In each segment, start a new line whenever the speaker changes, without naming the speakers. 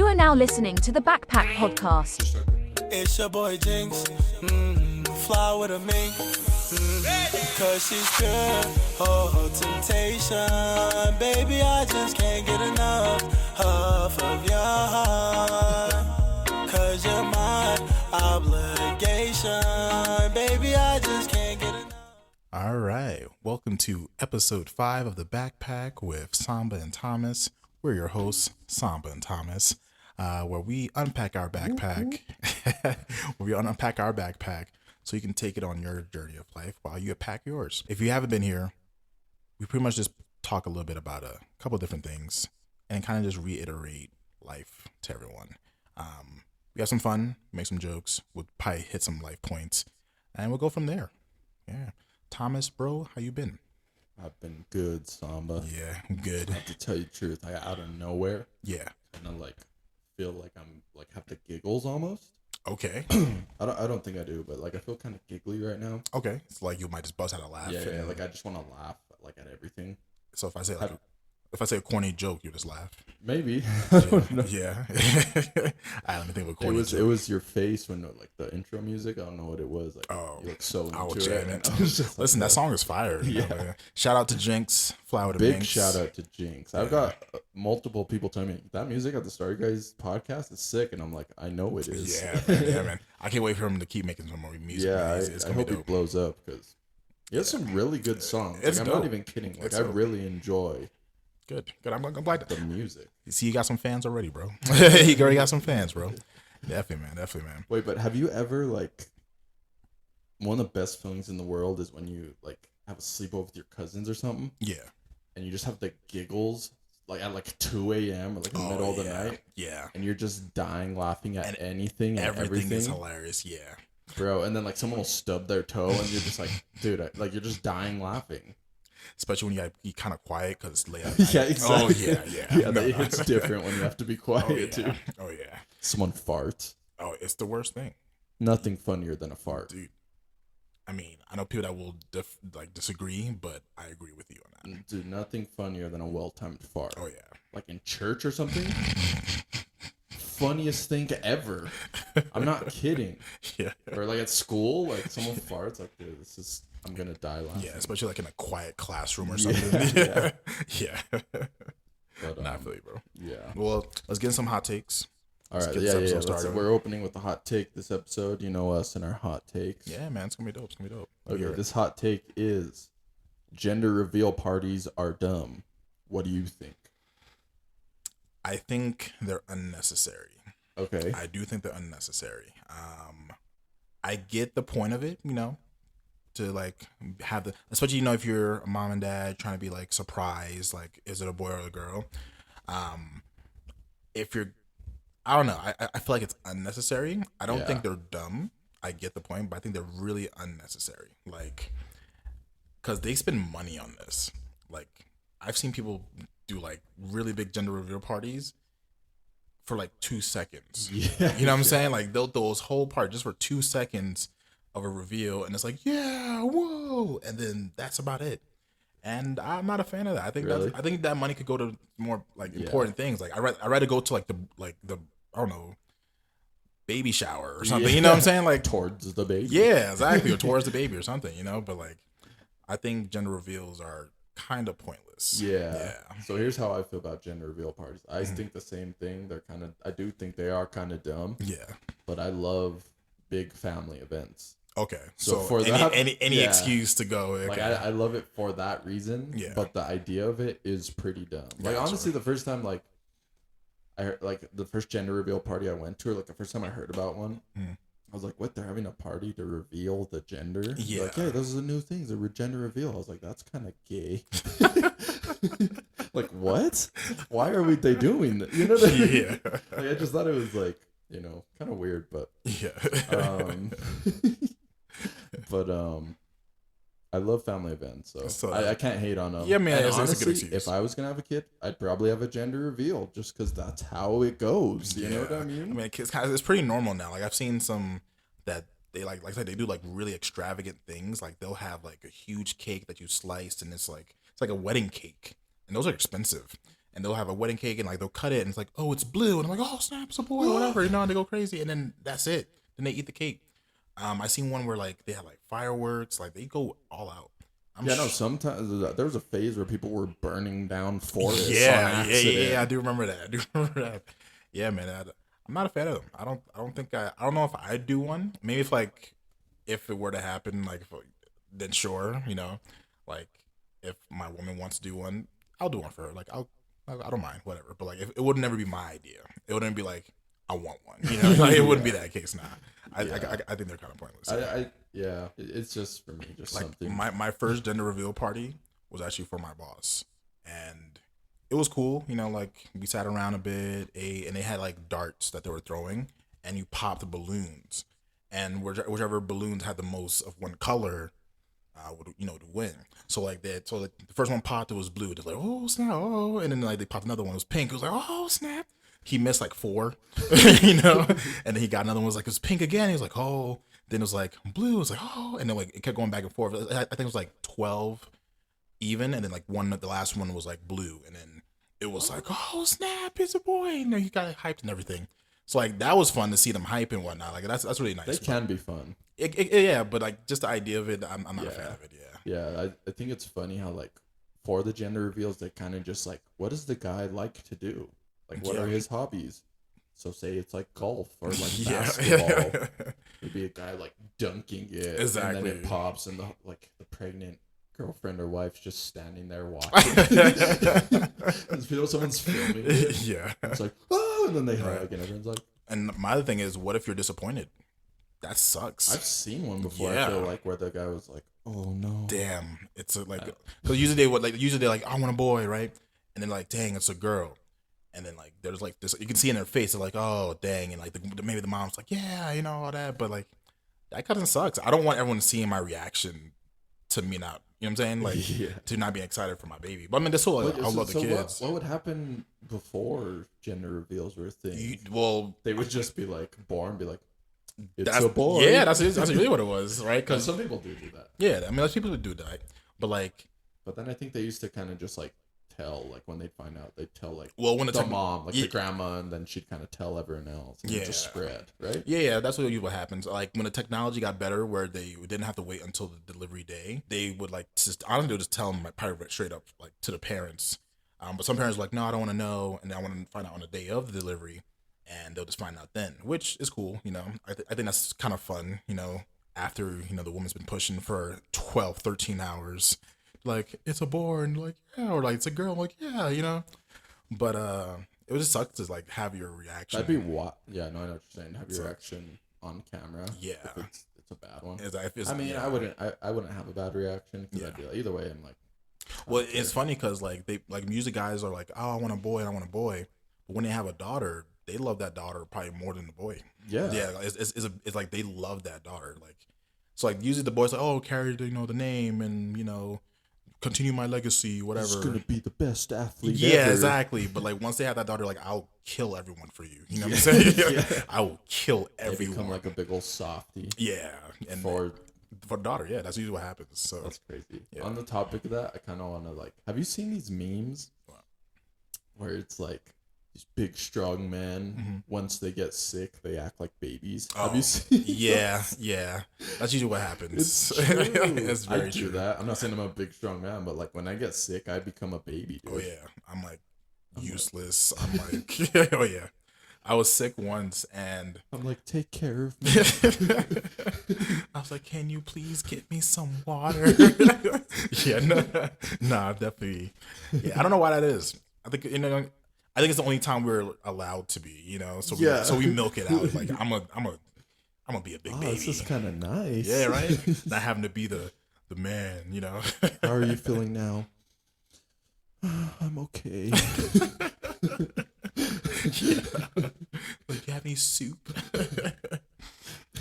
You are now listening to the Backpack Podcast.
It's your boy Jinx, fly with a mink, cause she's good, oh temptation, baby I just can't get enough of your heart, cause you're my obligation, baby I just can't get enough.
All right, welcome to episode 5 of the Backpack with Samba and Thomas. We're your hosts, Samba and Thomas, where we unpack our backpack, so you can take it on your journey of life while you pack yours. If you haven't been here, we pretty much just talk a little bit about a couple of different things and kind of just reiterate life to everyone. We have some fun, make some jokes, we'll probably hit some life points, and we'll go from there. Yeah. Thomas, bro, how you been?
I've been good, Samba.
Yeah, good.
I have to tell you the truth. I out of nowhere.
Yeah.
And I feel like I'm have the giggles almost.
Okay.
I don't think I do, but I feel kind of giggly right now.
Okay. It's like you might just bust out a laugh.
Yeah. I just want to laugh at everything.
So if I say a corny joke, you just laugh.
Maybe.
Yeah. I don't think of a corny joke.
It was your face when the intro music. I don't know what it was. You look so into it.
Listen, that song is fire.
Yeah.
Shout out to Jinx. Fly with a
Big
Minx.
shout out to Jinx. I've got multiple people telling me that music at the Starry Guys podcast is sick, and I'm like, I know it is.
Yeah, man. I can't wait for him to keep making some more music.
Yeah,
It's
I
gonna
hope
be
it
dope.
blows up because he has some really good songs.
It's
I'm
dope.
not even kidding.
It's
I
dope.
really enjoy
Good. I'm glad
the music.
You see, you got some fans already, bro. You already got some fans, bro. Definitely, man.
Wait, but have you ever one of the best feelings in the world is when you have a sleepover with your cousins or something?
Yeah.
And you just have the giggles at 2 a.m. or the middle of the night.
Yeah.
And you're just dying laughing at anything and
everything is hilarious. Yeah.
Bro, and then someone will stub their toe and you're just dude, you're just dying laughing.
Especially when you gotta be kind of quiet because it's late at night.
Yeah, exactly.
Oh, yeah.
It hits different when you have to be quiet, too.
Oh, yeah.
Someone farts.
Oh, it's the worst thing.
Nothing funnier than a fart.
Dude. I mean, I know people that will disagree, but I agree with you on that.
Dude, nothing funnier than a well-timed fart.
Oh, yeah.
In church or something. Funniest thing ever. I'm not kidding.
Yeah.
Or at school, someone farts, dude, I'm gonna die laughing.
Yeah, especially in a quiet classroom or something.
Yeah.
Yeah.
But,
Nah, I feel you, bro.
Yeah.
Well, let's get some hot takes.
All right.
Let's get this episode
Yeah.
started.
We're opening with the hot take this episode. You know us and our hot takes.
Yeah, man, it's gonna be dope.
Okay, this hot take is gender reveal parties are dumb. What do you think?
I think they're unnecessary.
Okay.
I do think they're unnecessary. I get the point of it, to have the, especially if you're a mom and dad trying to be surprised, is it a boy or a girl? If you're, I don't know. I feel like it's unnecessary. I don't think they're dumb. I get the point, but I think they're really unnecessary. Because they spend money on this. I've seen people do really big gender reveal parties for 2 seconds.
Yeah.
You know what I'm saying? They'll do this whole part just for 2 seconds of a reveal, and it's yeah, whoa, and then that's about it. And I'm not a fan of that. I think
Really?
I think that money could go to more important things. I'd rather go to the I don't know, baby shower or something.
Yeah.
You know what I'm saying?
Towards the baby.
Yeah, exactly, or towards the baby or something. But I think gender reveals are kind of pointless.
Yeah. So here's how I feel about gender reveal parties. I think the same thing. I do think they are kind of dumb.
Yeah.
But I love big family events.
Okay.
So for
any
yeah.
excuse to go. Okay.
I love it for that reason.
Yeah.
But the idea of it is pretty dumb.
Gotcha.
Honestly, the first time I heard, the first gender reveal party I went to, or the first time I heard about one, I was like, what? They're having a party to reveal the gender?
Yeah.
Hey, those are the new things. They're gender reveal. I was like, that's kind of gay. What? Why are they doing that? You know what I mean?
Yeah.
I just thought it was kind of weird, but
Yeah.
but I love family events, so I can't hate on them.
Yeah, man,
And
it's a good
honestly,
excuse.
if I was gonna have a kid, I'd probably have a gender reveal just because that's how it goes. You know what I mean?
It's pretty normal now. I've seen some that they like I said, they do really extravagant things. They'll have a huge cake that you slice, and it's like a wedding cake, and those are expensive. and they'll have a wedding cake and like they'll cut it and it's like, oh, it's blue, and I'm like, oh snap, it's a boy, or whatever, and they go crazy, and then that's it. Then they eat the cake. I seen one where like they have like fireworks, like they go all out.
Sometimes there was a phase where people were burning down forests.
Yeah. I do remember that. Yeah, man. I'm not a fan of them. I don't know if I'd do one. Maybe if it were to happen, like then sure, like if my woman wants to do one, I'll do one for her. Like I don't mind, whatever. But like it would never be my idea. It wouldn't be like I want one. Like, it wouldn't be that case. Nah, I think they're kind of pointless.
It's just for me, just like something.
My first gender reveal party was actually for my boss, and it was cool. Like we sat around a bit, and they had like darts that they were throwing, and you pop the balloons, and whichever balloons had the most of one color, would to win. So like that, the first one popped, it was blue. They're like, oh snap, oh, and then like they popped another one, it was pink. It was like, oh snap. He missed like 4, and then he got another one. It was like, it was pink again. He was like, oh. Then it was like blue. It was like, oh, and then like it kept going back and forth. I think it was like 12 even, and then like the last one was like blue, and then it was like, oh snap, it's a boy. He got hyped and everything. So like that was fun to see them hype and whatnot. Like that's really nice.
They can be fun.
Yeah, but like just the idea of it, I'm not a fan of it.
Yeah, I think it's funny how like for the gender reveals, they kind of just like, what does the guy like to do? Like, what are his hobbies? So say it's like golf or like basketball. Maybe a guy like dunking it,
exactly,
and then it pops, and the pregnant girlfriend or wife's just standing there watching. Someone's filming it.
Yeah,
it's like, oh, and then they hug, and everyone's like.
And my other thing is, what if you're disappointed? That sucks.
I've seen one before. I feel like where the guy was like, oh no,
damn, it's because usually they're like, I want a boy, right? And then like, dang, it's a girl. And then like there's like this, you can see in their face, they're like, oh dang, and like maybe the mom's like, yeah, all that, but like that kind of sucks. I don't want everyone seeing my reaction to me not, what I'm saying, like to not be excited for my baby. But I mean, this whole I love the kids.
What would happen before gender reveals were a thing? They would just be like born, be like, it's a boy.
Yeah, that's really what it was, right? Because
some people do that.
Yeah, I mean, like, people would do that, but
then I think they used to kind of just like tell, like when they'd find out, they'd tell like
when
the mom, like the grandma, and then she'd kind of tell everyone else. And it just spread, right?
Yeah, that's what usually happens. Like when the technology got better, where they didn't have to wait until the delivery day, they would like honestly they would just tell them like, probably straight up like to the parents. But some parents were like, no, I don't want to know, and I want to find out on the day of the delivery, and they'll just find out then, which is cool. I think that's kind of fun. After the woman's been pushing for 12, 13 hours. Like, it's a boy, and like, yeah, or like it's a girl, like, yeah, but it would just suck to like have your reaction.
That'd be what? Yeah, no, I know what you're saying. Have your reaction on camera.
Yeah,
if it's a bad one.
I mean,
I wouldn't have a bad reaction because I'd be like, either way, I'm like.
Well, it's funny because like music guys are like, oh, I want a boy, and I want a boy, but when they have a daughter, they love that daughter probably more than the boy.
Yeah,
it's like they love that daughter. Like, so like usually the boys like, oh, carry the name and continue my legacy, whatever.
It's gonna be the best athlete.
Yeah,
ever.
Exactly. But like once they have that daughter, like I'll kill everyone for you. You know what I'm saying? I will kill everyone.
They become like a big old softie.
Yeah, and for the daughter, yeah, that's usually what happens. So
that's crazy. Yeah. On the topic of that, I kind of want to like, have you seen these memes where it's like these big strong men, once they get sick, they act like babies? Have you seen?
Yeah. That's usually what happens.
It's true. It's very true. That. I'm not saying I'm a big strong man, but like when I get sick, I become a baby. Dude.
Oh yeah, I'm like useless. I'm like, oh yeah. I was sick once, and
I'm like, take care of me.
I was like, can you please get me some water? Yeah, no, definitely. Yeah, I don't know why that is. I think it's the only time we're allowed to be, So we milk it out. Like I'm gonna be a big baby.
This is kind of nice.
Yeah, right. Not having to be the man,
How are you feeling now? I'm okay.
Like, you have any soup?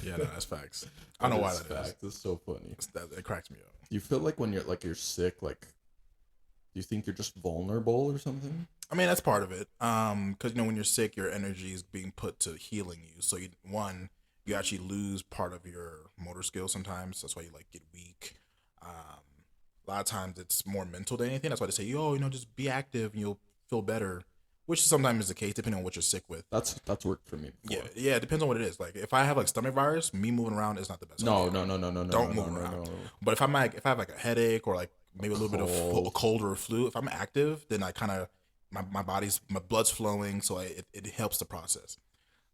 Yeah, no, that's facts. I don't know why that is.
It's so funny.
It cracks me up.
You feel like when you're sick, like, do you think you're just vulnerable or something?
I mean, that's part of it. Because when you're sick, your energy is being put to healing you. So you actually lose part of your motor skills sometimes. That's why you like get weak. A lot of times it's more mental than anything. That's why they say, just be active and you'll feel better, which sometimes is the case depending on what you're sick with.
That's worked for me before.
Yeah, it depends on what it is. Like if I have like stomach virus, me moving around is not the best.
No.
Don't move around. But if if I have like a headache or like maybe a little bit of a cold or a flu, if I'm active, then I kind of my blood's flowing, so it helps the process.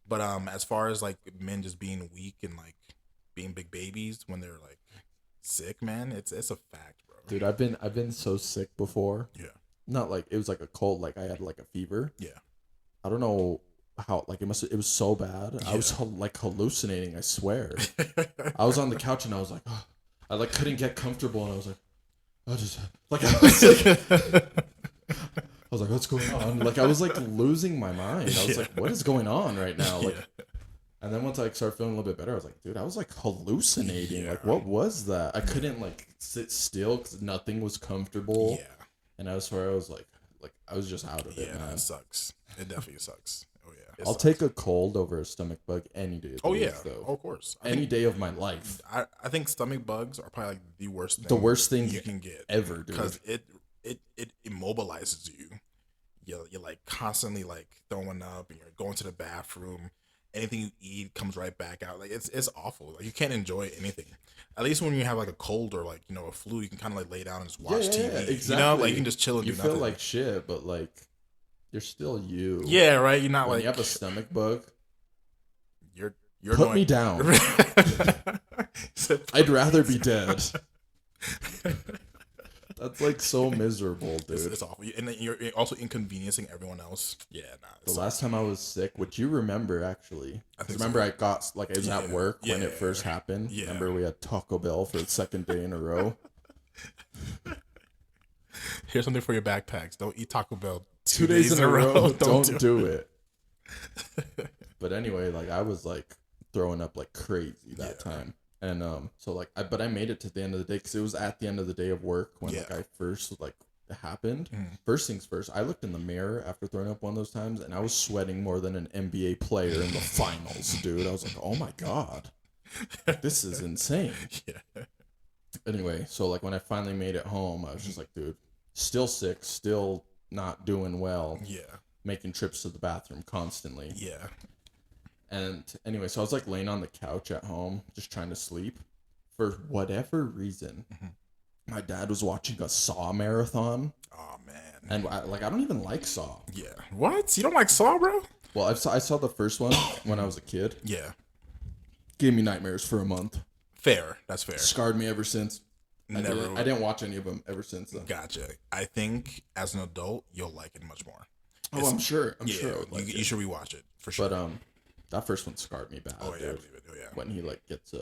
But as far as like men just being weak and like being big babies when they're like sick, man, it's a fact, bro.
Dude, I've been so sick before.
Yeah.
Not like it was like a cold, like I had like a fever.
Yeah.
I don't know how, like it was so bad. Yeah. I was like hallucinating, I swear. I was on the couch and I was like, oh, I like couldn't get comfortable and I was like, I was like, what's going on? Like I was like losing my mind. I was like, what is going on right now? Like, and then once I started feeling a little bit better, I was like, dude, I was like hallucinating. Yeah. Like, what was that? I couldn't like sit still because nothing was comfortable. Yeah. And I swear I was like I was just out of it.
Yeah, it sucks. It definitely sucks. Oh yeah.
I'll take a cold over a stomach bug any day.
Oh yeah, though. Of course.
Any day of my life.
I think stomach bugs are probably like the worst thing.
The worst thing
you can get
ever, dude.
Because it immobilizes you. You're like constantly like throwing up, and you're going to the bathroom. Anything you eat comes right back out. Like it's awful. Like you can't enjoy anything. At least when you have like a cold or like a flu, you can kind of like lay down and just watch TV.
Yeah, exactly.
You know, like you can just chill and
you
do nothing.
You feel like shit, but like you're still you.
Yeah, right. You're not
when
like
you have a stomach bug.
You're
put me down. I'd rather be dead. That's like so miserable, dude.
It's awful, and then you're also inconveniencing everyone else. Yeah,
the last time I was sick, would you remember actually? I remember I got like I was at work when it first happened. Yeah. Remember we had Taco Bell for the second day in a row.
Here's something for your backpacks: don't eat Taco Bell
2 days in a row. Don't do it. But anyway, like I was like throwing up like crazy that time. And so like but I made it to the end of the day because it was at the end of the day of work when like I first like it happened. First things first, I looked in the mirror after throwing up one of those times and I was sweating more than an NBA player in the finals, dude. I was like, oh my god, this is insane. Anyway, so like when I finally made it home, I was just like, dude, still sick, still not doing well. Making trips to the bathroom constantly. And anyway, so I was like laying on the couch at home, just trying to sleep. For whatever reason, my dad was watching a Saw marathon.
Oh man!
And I don't even like Saw.
Yeah. What? You don't like Saw, bro?
Well, I saw the first one when I was a kid.
Yeah.
Gave me nightmares for a month.
Fair. That's fair.
Scarred me ever since. I didn't watch any of them ever since then.
Gotcha. I think as an adult, you'll like it much more.
I'm sure. I'm sure.
You should rewatch it for sure.
But that first one scarred me bad.
Oh yeah,
dude.
I believe it. Oh yeah.
When he like gets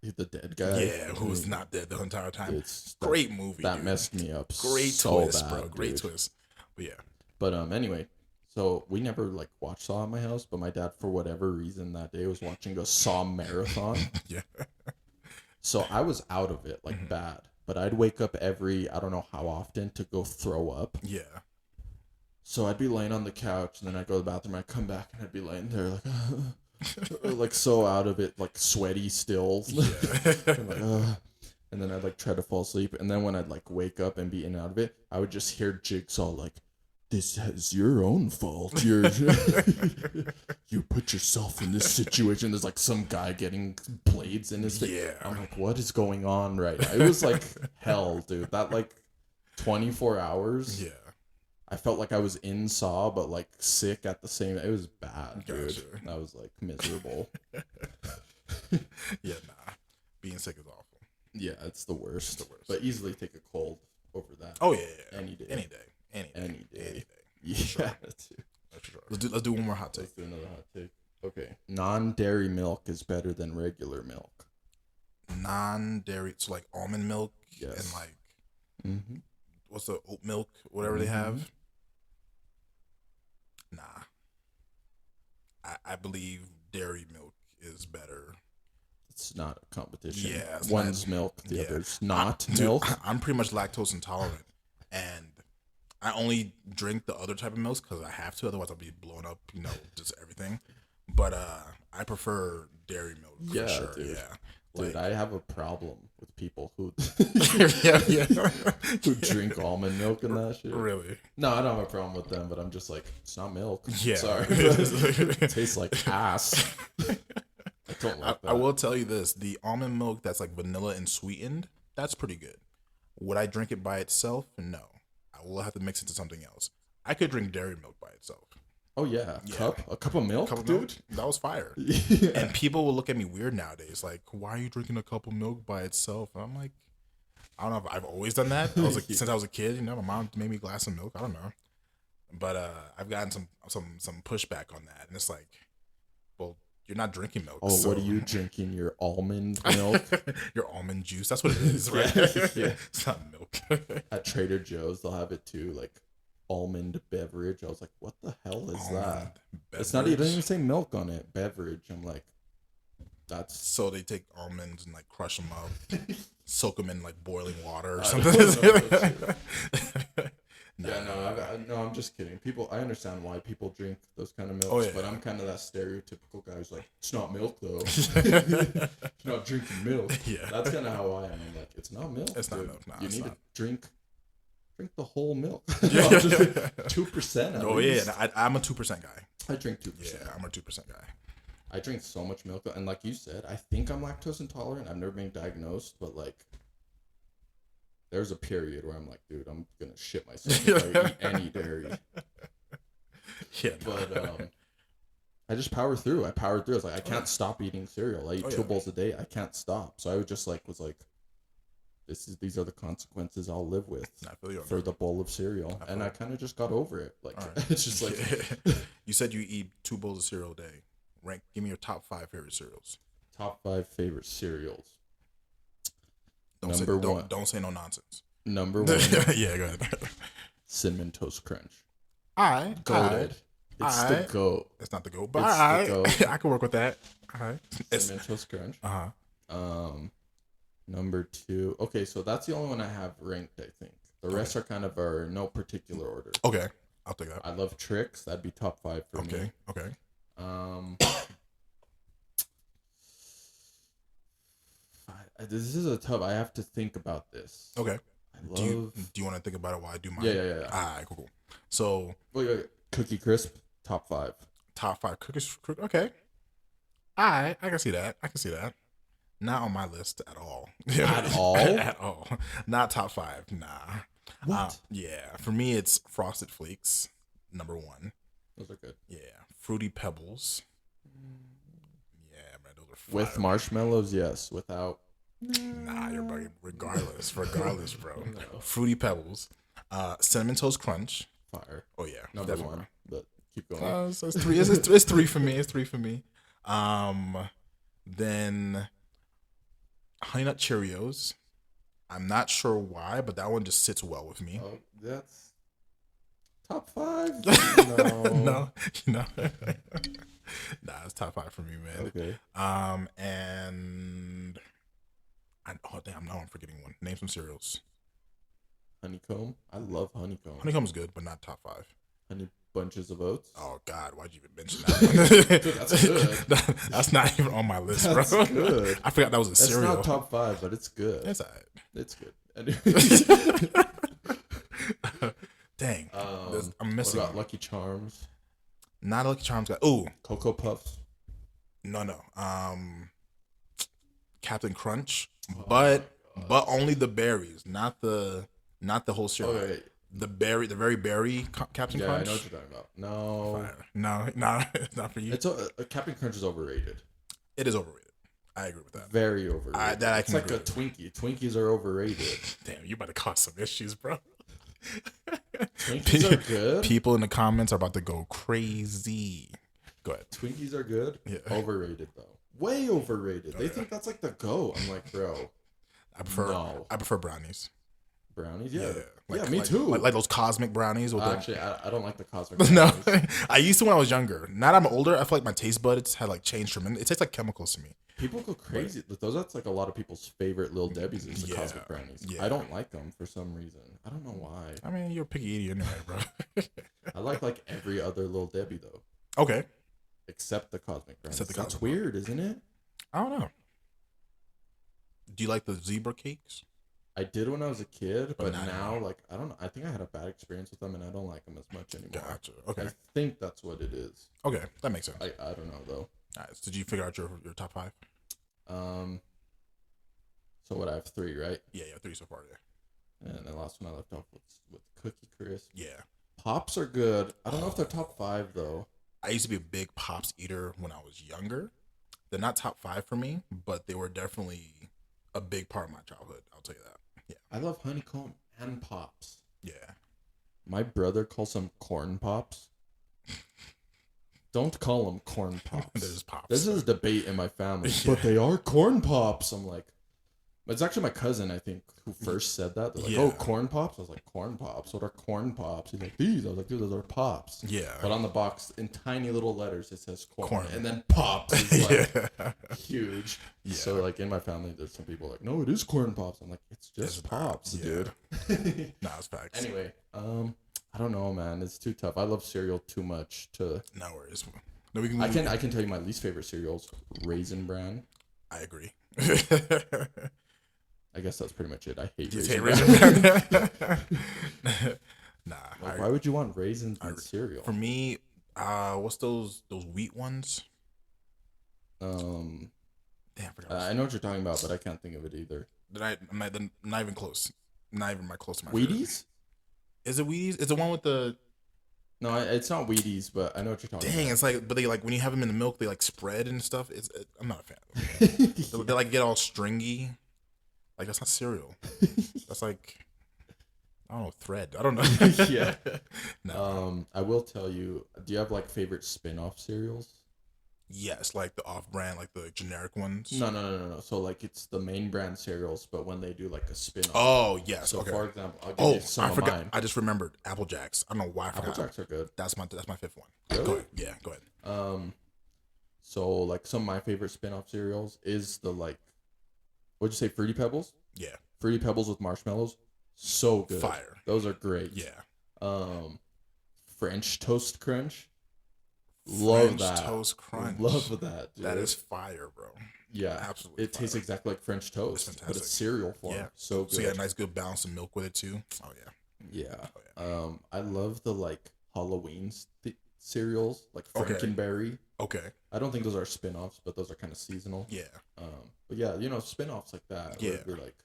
he's the dead guy.
Yeah, who's not dead the entire time.
It's
great movie.
That messed me up.
Great
so
twist,
bad,
bro. Great
dude.
twist. But yeah.
But anyway, so we never like watched Saw at my house, but my dad for whatever reason that day was watching a Saw marathon.
Yeah.
So I was out of it like bad, but I'd wake up every I don't know how often to go throw up.
Yeah.
So I'd be laying on the couch, and then I'd go to the bathroom. I'd come back, and I'd be laying there like, like so out of it, like sweaty still. And then I'd like try to fall asleep, and then when I'd like wake up and be in and out of it, I would just hear Jigsaw like, "This is your own fault. You put yourself in this situation." There's like some guy getting blades in his face.
Yeah.
I'm like, what is going on right now? It was like hell, dude. That like 24 hours.
Yeah.
I felt like I was in Saw, but like sick at the same. It was bad, dude.
Gotcha.
I was like miserable.
Yeah, nah. Being sick is awful.
Yeah, it's the worst. It's the worst. But easily take a cold over that.
Oh yeah.
Any day.
Any day. Any day.
Yeah,
sure.
that's it.
That's sure. Let's do one more hot take.
Let's do another hot take. Okay. Non-dairy milk is better than regular milk.
Non-dairy, so like almond milk and like what's the oat milk, whatever they have. Nah. I believe dairy milk is better.
It's not a competition.
Yeah.
One's milk, the other's not milk.
Dude, I'm pretty much lactose intolerant, and I only drink the other type of milks because I have to. Otherwise, I'll be blowing up, just everything. But I prefer dairy milk for sure.
Dude.
Yeah.
Dude, I have a problem with people who
yeah.
who drink almond milk and that shit.
Really?
No, I don't have a problem with them, but I'm just like, it's not milk.
Yeah.
Sorry. It tastes like ass. I don't like that.
I will tell you this: the almond milk that's like vanilla and sweetened, that's pretty good. Would I drink it by itself? No. I will have to mix it to something else. I could drink dairy milk by itself.
Oh yeah, a cup of milk, dude.
Milk? That was fire.
Yeah.
And people will look at me weird nowadays, like, "Why are you drinking a cup of milk by itself?" And I'm like, I don't know if I've always done that. I was like, since I was a kid, my mom made me a glass of milk. I don't know, but I've gotten some pushback on that, and it's like, well, you're not drinking milk.
Oh, so. What are you drinking? Your almond milk?
Your almond juice. That's what it is, right?
Yeah.
It's not milk.
At Trader Joe's, they'll have it too, like almond beverage. I was like, what the hell is that? Beverage? It's not even say milk on it. Beverage. I'm like, that's
so they take almonds and like crush them up, soak them in like boiling water or something.
No, I'm just kidding. I understand why people drink those kind of milks, but I'm kind of that stereotypical guy who's like, it's not milk though. You're not drinking milk. Yeah, that's kind of how I am. I'm like, it's not milk.
It's not milk. No,
you need
not.
To drink the whole milk.
2%.
Oh
yeah, I'm a 2% guy.
I drink 2%.
Yeah, I'm a 2% guy.
I drink so much milk, and like you said, I think I'm lactose intolerant. I've never been diagnosed, but like, there's a period where I'm like, dude, I'm gonna shit myself if I eat any dairy.
Yeah,
but I just power through. I powered through. I was like, I can't stop eating cereal. I eat 2 bowls a day. I can't stop. So I was like, these are the consequences I'll live with for the bowl of cereal, and I kind of just got over it. Like it's just like
you said, you eat 2 bowls of cereal a day. Give me your top 5 favorite cereals.
Top 5 favorite cereals.
Don't say no nonsense.
Number 1.
Yeah, go ahead.
Cinnamon Toast Crunch.
Goated.
It's the GOAT.
It's not the GOAT, but the GOAT. I can work with that. All right.
Cinnamon Toast Crunch. Number 2. Okay, so that's the only one I have ranked, I think. The rest are kind of no particular order.
Okay, I'll take that.
I love Trix. That'd be top 5 for me.
Okay.
This is a tough. I have to think about this.
Okay. Do you want to think about it while I do mine? Yeah. All right, cool. So
wait. Cookie Crisp, top 5.
Top 5 cookies. Okay. All right, I can see that. Not on my list at all.
At all?
At all. Not top 5. Nah.
What?
Yeah. For me, it's Frosted Flakes, number 1.
Those are good.
Yeah. Fruity Pebbles. Yeah, man, those are fire.
With marshmallows, yes. Without.
Nah, you're bugging. Regardless, bro. No. Fruity Pebbles. Cinnamon Toast Crunch.
Fire.
Oh yeah,
number
definitely.
1. But keep going.
So it's 3. It's 3 for me. It's 3 for me. Then Honey Nut Cheerios. I'm not sure why, but that one just sits well with me.
Oh, that's top 5.
No. Nah, it's top 5 for me, man.
Okay.
And I'm forgetting one. Name some cereals.
Honeycomb. I love honeycomb.
Honeycomb's good, but not top 5.
Honey Bunches of Oats.
Oh God, why'd you even mention that one?
Dude, that's good.
That's not even on my list,
that's
bro.
Good.
I forgot that was a cereal.
It's not top 5, but it's good.
It's alright.
It's good.
Dang, I'm missing.
What about Lucky Charms?
Not a Lucky Charms guy. Ooh,
Cocoa Puffs.
No. Captain Crunch, but only the berries, not the whole cereal.
Oh, wait.
The very berry Captain Crunch.
Yeah, I know what you're talking about.
No, it's not for you.
It's Captain Crunch is overrated.
It is overrated. I agree with that.
Very overrated. It's like
agree
a Twinkie. Twinkies are overrated.
Damn, you about to cause some issues, bro.
Twinkies are good.
People in the comments are about to go crazy. Go ahead.
Twinkies are good.
Yeah.
Overrated though. Way overrated. They think that's like the go. I'm like, bro.
I prefer brownies.
Brownies? Yeah.
Like,
me too.
Like those cosmic brownies.
Actually, I don't like the cosmic brownies.
No. I used to when I was younger. Now that I'm older, I feel like my taste buds had like changed tremendously. It tastes like chemicals to me.
People go crazy. That's like a lot of people's favorite Little Debbie's is the cosmic brownies. Yeah. I don't like them for some reason. I don't know why.
I mean, you're a picky eater anyway, bro.
I like every other Little Debbie though.
Okay.
Except the cosmic brownies. That's weird, isn't it?
I don't know. Do you like the zebra cakes?
I did when I was a kid, but
not
now,
anymore.
like, I don't know. I think I had a bad experience with them, and I don't like them as much anymore.
Gotcha. Okay.
I think that's what it is.
Okay, that makes sense.
I don't know, though.
All right, so did you figure out your top 5?
So what, I have 3, right?
Yeah, 3 so far. Yeah.
And the last one I left off with Cookie Crisp.
Yeah.
Pops are good. I don't know if they're top 5, though.
I used to be a big Pops eater when I was younger. They're not top 5 for me, but they were definitely a big part of my childhood. I'll tell you that. Yeah.
I love honeycomb and Pops.
Yeah.
My brother calls them corn pops. Don't call them corn pops.
There's Pops.
This is a debate in my family, but they are corn pops. I'm like, it's actually my cousin, I think, who first said that. They're like, oh, corn pops? I was like, corn pops? What are corn pops? He's like, these. I was like, dude, those are pops.
Yeah.
But on the box, in tiny little letters, it says corn. And then pops is like huge. Yeah. So, like, in my family, there's some people like, no, it is corn pops. I'm like, it's just pops, dude.
Nah, it's facts.
Anyway, I don't know, man. It's too tough. I love cereal too much to...
No worries. No,
I can tell you my least favorite cereals, Raisin Bran.
I agree.
I guess that's pretty much it. I hate
Raisin Bran. Nah.
Like, why would you want raisins in cereal?
For me, what's those wheat ones?
Damn,
I forgot.
I know what you're talking about, but I can't think of it either.
I'm not even close. Not even close to my
Wheaties?
favorite. Is it Wheaties? It's the one with the...
No, it's not Wheaties, but I know what you're talking about.
Dang, it's like, but they like when you have them in the milk, they like spread and stuff. I'm not a fan of them. They like get all stringy. Like, that's not cereal. That's like, I don't know, thread. I don't know.
Yeah.
No.
I will tell you, do you have like favorite spin-off cereals?
Yes, like the off-brand, like the generic ones.
No. So like it's the main brand cereals, but when they do like a spin-off.
Oh, yes.
So
okay.
for example, I'll give you some
I forgot.
of mine.
I just remembered Apple Jacks. I don't know why I forgot.
Apple Jacks are good.
That's my 5th one.
Really?
Go ahead. Yeah, go ahead.
So like some of my favorite spin-off cereals is the like, what'd you say, Fruity Pebbles?
Yeah.
Fruity Pebbles with marshmallows, so good.
Fire.
Those are great.
Yeah.
French Toast Crunch. Love
French
that.
Toast Crunch.
Love that, dude.
That is fire, bro.
Yeah,
absolutely.
It tastes exactly like French toast, but it's cereal form.
Yeah.
So good.
So you got a nice good balance of milk with it too. Oh yeah.
Yeah.
Oh, yeah.
I love the like Halloween cereals, like Frankenberry.
Okay.
I don't think those are spin-offs, but those are kind of seasonal.
Yeah.
But yeah, you know, spin-offs like that.
Yeah.
They're like.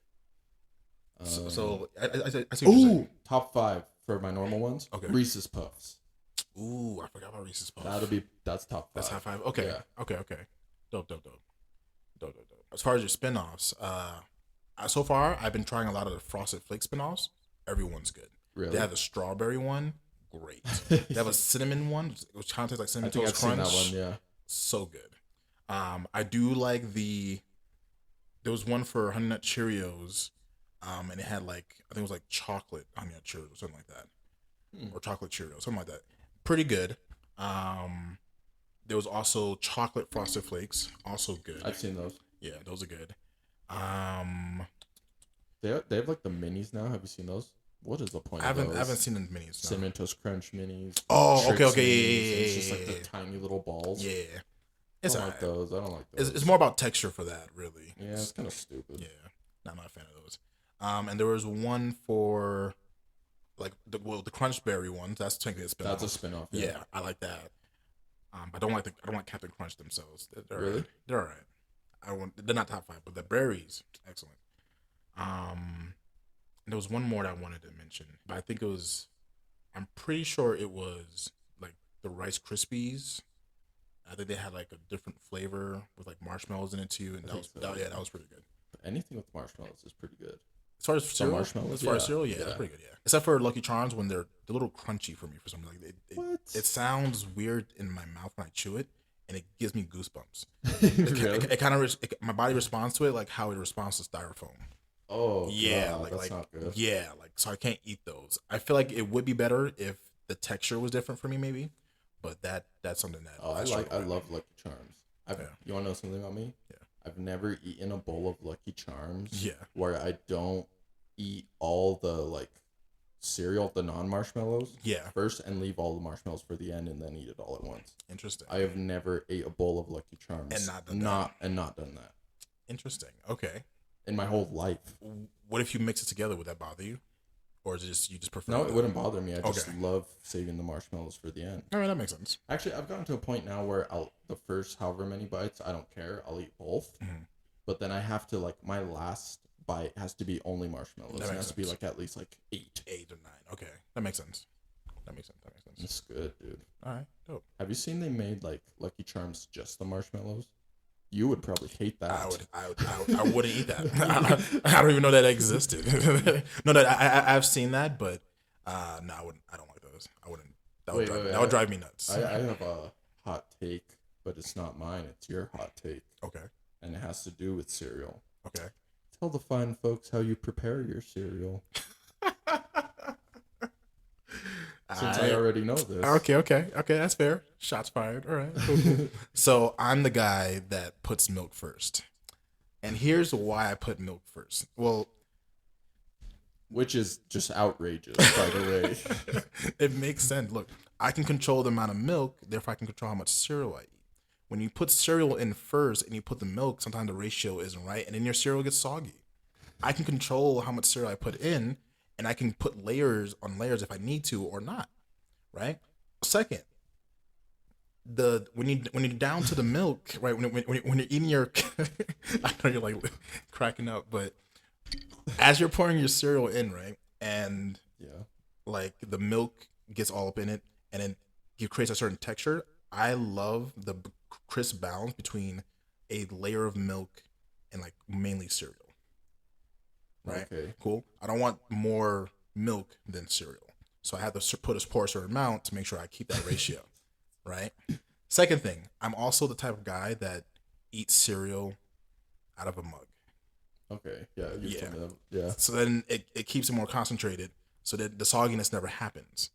So I see what you're saying.
Top 5 for my normal ones.
Okay.
Reese's Puffs.
Ooh, I forgot about Reese's Puffs.
That's top 5.
That's top 5. Okay.
Yeah.
Okay. Dope. As far as your spin-offs, so far I've been trying a lot of the Frosted Flakes spin-offs. Everyone's good.
Really?
They have a strawberry one. Great. They have a cinnamon one, which kind of tastes like Cinnamon Toast Crunch.
I've seen that one, yeah.
So good. I do like there was one for Honey Nut Cheerios, and it had like, I think it was like chocolate Honey Nut Cheerios or something like that. Or chocolate Cheerios, something like that. Pretty good. There was also chocolate Frosted Flakes, also good.
I've seen those.
Yeah, those are good.
They have like the minis now. Have you seen those? What is the point
I
of those?
haven't seen the minis. No.
Cinnamon Toast Crunch minis.
Oh, okay,
Trix
yeah.
It's just like the tiny little balls.
Yeah.
I don't like those. I don't like those.
It's more about texture for that, really.
Yeah, it's kind of stupid.
Yeah, not a fan of those. And there was one for like the Crunch Berry ones. That's technically a spin-off.
That's a spin-off.
Yeah, I like that. I don't like Captain Crunch themselves. They're
really?
Right. They're alright. They're not top 5, but the berries, excellent. There was one more that I wanted to mention, but I think I'm pretty sure it was like the Rice Krispies. I think they had like a different flavor with like marshmallows in it too, and that was pretty good.
Anything with marshmallows is pretty good.
As far as cereal,
marshmallows,
that's pretty good. Yeah, except for Lucky Charms when they're a little crunchy for me for some reason. Like it sounds weird in my mouth when I chew it, and it gives me goosebumps.
Really?
It kind of my body responds to it like how it responds to styrofoam.
Oh
yeah,
God, that's not good.
Yeah, like so I can't eat those. I feel like it would be better if the texture was different for me, maybe. But that's something that
I love Lucky Charms. You want to know something about me?
Yeah.
I've never eaten a bowl of Lucky Charms.
Yeah.
Where I don't eat all the like cereal, the non-marshmallows.
Yeah.
First and leave all the marshmallows for the end and then eat it all at once.
Interesting.
I have never ate a bowl of Lucky Charms
and not done that.
Not done that.
Interesting. Okay.
in my whole life.
What if you mix it together? Would that bother you? Or is it just you just prefer?
No, it wouldn't bother me. I just
Okay.
love saving the marshmallows for the end.
All right, that makes sense.
Actually, I've gotten to a point now where the first however many bites, I don't care. I'll eat both.
Mhm.
But then I have to, like, my last bite has to be only marshmallows.
That
It
makes
has to be,
sense.
like, at least, like, 8.
8 or 9. Okay, that makes sense. That makes sense.
It's good, dude.
All right, dope.
Have you seen they made, like, Lucky Charms just the marshmallows? You would probably hate that.
I wouldn't eat that. I don't even know that existed. No, I've seen that, but no, I wouldn't. I don't like those. I wouldn't. That would drive me nuts.
I have a hot take, but it's not mine. It's your hot take.
Okay.
And it has to do with cereal.
Okay.
Tell the fine folks how you prepare your cereal. Since I already know this.
Okay. That's fair. Shots fired. All right. Cool. So I'm the guy that puts milk first, and here's why I put milk first. Well,
which is just outrageous, by the way.
it makes sense. Look, I can control the amount of milk, therefore I can control how much cereal I eat. When you put cereal in first and you put the milk, sometimes the ratio isn't right, and then your cereal gets soggy. I can control how much cereal I put in, and I can put layers on layers if I need to or not. Right. Second, when you're down to the milk, right? When you're eating your, I know you're like cracking up, but as you're pouring your cereal in, right, and like the milk gets all up in it, and then it creates a certain texture. I love the crisp balance between a layer of milk and like mainly cereal. Right.
Okay.
Cool. I don't want more milk than cereal. So I have to pour a certain amount to make sure I keep that ratio, right? Second thing, I'm also the type of guy that eats cereal out of a mug.
Okay, yeah.
So then it keeps it more concentrated, so that the sogginess never happens.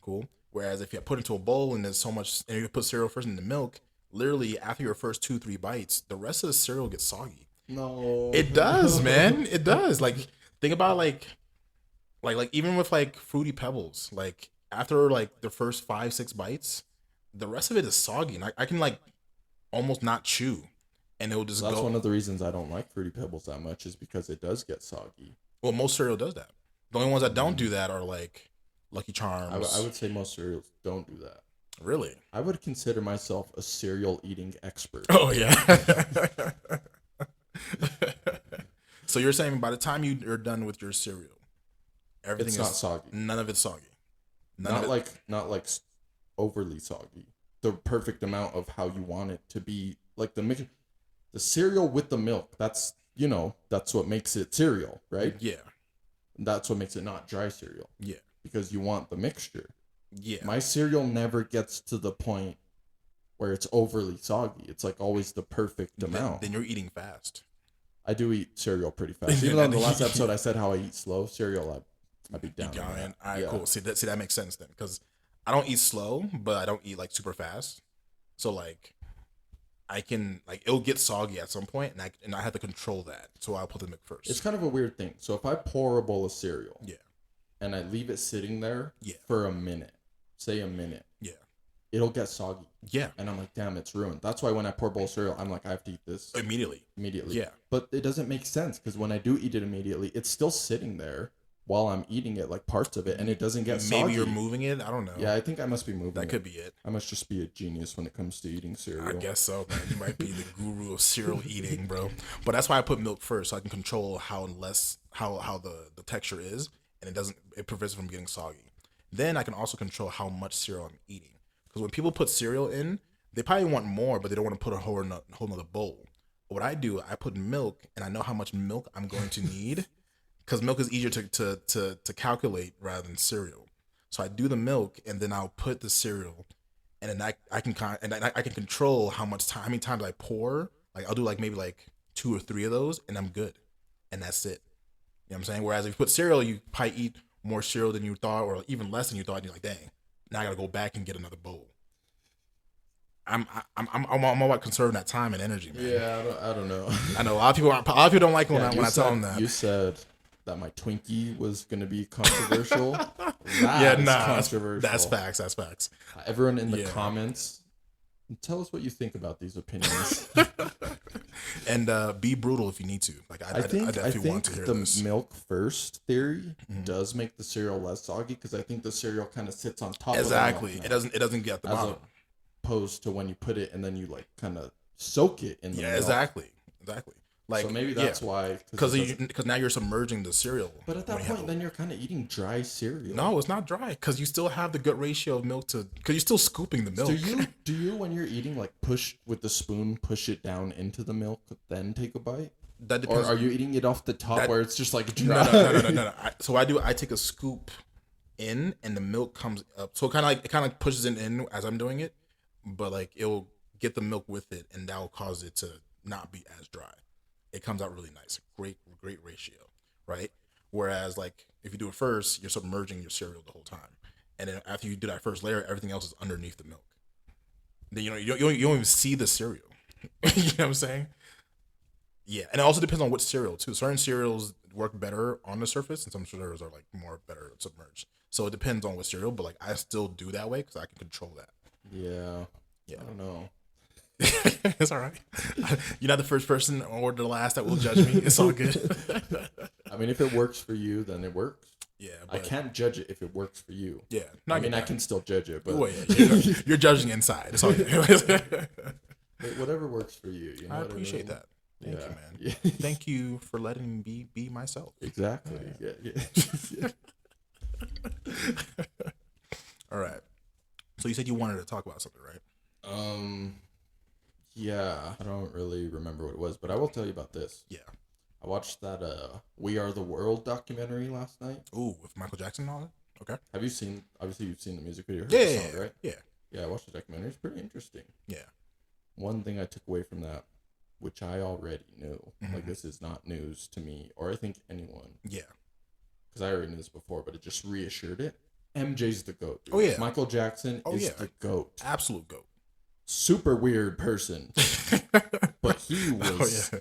Cool. Whereas if you put it into a bowl and there's so much, and you put cereal first in the milk, literally after your first 2-3 bites, the rest of the cereal gets soggy.
No,
it does, man. It does. Like think about like even with like Fruity Pebbles, like after like the first 5-6 bites, the rest of it is soggy, and I can like almost not chew, and it'll just
That's
go.
one of the reasons I don't like Fruity Pebbles that much is because it does get soggy.
Well, most cereal does that. The only ones that don't do that are like Lucky Charms.
I would say most cereals don't do that.
Really?
I would consider myself a cereal eating expert.
Oh yeah. So you're saying by the time you're done with your cereal, everything
it's
is
not soggy.
None of it's soggy.
Not like overly soggy. The perfect amount of how you want it to be, like the cereal with the milk. That's what makes it cereal, right?
Yeah.
That's what makes it not dry cereal.
Yeah.
Because you want the mixture.
Yeah.
My cereal never gets to the point where it's overly soggy. It's like always the perfect amount.
Then you're eating fast.
I do eat cereal pretty fast. Even though in the last episode I said how I eat slow, cereal I'd be down.
All right, cool. See that makes sense then, because I don't eat slow, but I don't eat like super fast. So like, I can like it'll get soggy at some point, and I have to control that. So I'll put the milk first.
It's kind of a weird thing. So if I pour a bowl of cereal,
yeah,
and I leave it sitting there,
yeah,
for a minute, say a minute,
yeah,
it'll get soggy.
Yeah.
And I'm like, damn, it's ruined. That's why when I pour a bowl of cereal, I'm like, I have to eat this
immediately.
Yeah. But it doesn't make sense because when I do eat it immediately, it's still sitting there while I'm eating it, like parts of it, and it doesn't get soggy.
Maybe you're moving it. I don't know.
Yeah, I think I must be moving
That could be it.
I must just be a genius when it comes to eating cereal.
I guess so, man. You might be the guru of cereal eating, bro. But that's why I put milk first, so I can control how the texture is, and it prevents it from getting soggy. Then I can also control how much cereal I'm eating. Because when people put cereal in, they probably want more, but they don't want to put a whole nother bowl. What I do, I put milk, and I know how much milk I'm going to need, because milk is easier to calculate rather than cereal. So I do the milk, and then I'll put the cereal, and then I can control how many times I pour. Like I'll do like maybe like 2 or 3 of those, and I'm good, and that's it. You know what I'm saying? Whereas if you put cereal, you probably eat more cereal than you thought, or even less than you thought. And you're like, dang, now I gotta go back and get another bowl. I'm all about conserving that time and energy, man.
Yeah, I don't know.
I know a lot of people don't like when I tell them that.
You said that my Twinkie was gonna be controversial.
Controversial. That's facts.
Everyone in the comments, tell us what you think about these opinions.
And be brutal if you need to. Like I definitely want to hear
the
this.
milk first theory does make the cereal less soggy because I think the cereal kind of sits on top.
Exactly.
Of the
It
milk
doesn't get at the bottom.
Opposed to when you put it and then you like kind of soak it in the milk.
Exactly. Like,
so maybe that's why.
Because now you're submerging the cereal.
But at that point, then you're kind of eating dry cereal.
No, it's not dry because you still have the good ratio of milk because you're still scooping the milk.
Do you when you're eating like push with the spoon, push it down into the milk, then take a bite?
That depends.
Or are you eating it off the top where it's just like dry?
No. So I take a scoop in and the milk comes up. So it kind of pushes it in as I'm doing it, but like it'll get the milk with it and that will cause it to not be as dry. It comes out really nice. Great ratio, right? Whereas like if you do it first, you're submerging your cereal the whole time, and then after you do that first layer, everything else is underneath the milk. Then you don't even see the cereal. You know what I'm saying? Yeah, and it also depends on what cereal too. Certain cereals work better on the surface, and some cereals are like more better submerged. So it depends on what cereal, but like I still do that way because I can control that.
Yeah. I don't know.
It's all right. You're not the first person or the last that will judge me. It's all good.
I mean, if it works for you, then it works.
Yeah,
I can't judge it if it works for you.
Yeah,
I mean, I can still judge it, but
you're judging inside. It's all good.
Whatever works for you. You know
I appreciate that. Thank you, man.
Yeah.
Thank you for letting me be myself.
Exactly. Yeah.
All right. So you said you wanted to talk about something, right?
Yeah, I don't really remember what it was, but I will tell you about this.
Yeah.
I watched that We Are the World documentary last night.
Ooh, with Michael Jackson and all that? Okay.
Have you seen, obviously you've seen the music video,
Yeah,
song, right?
Yeah.
Yeah, I watched the documentary. It's pretty interesting.
Yeah.
One thing I took away from that, which I already knew, like this is not news to me, or I think anyone.
Yeah.
Because I already knew this before, but it just reassured it. MJ's the GOAT. Dude.
Oh, yeah.
Michael Jackson is the GOAT.
Absolute GOAT.
Super weird person. But he was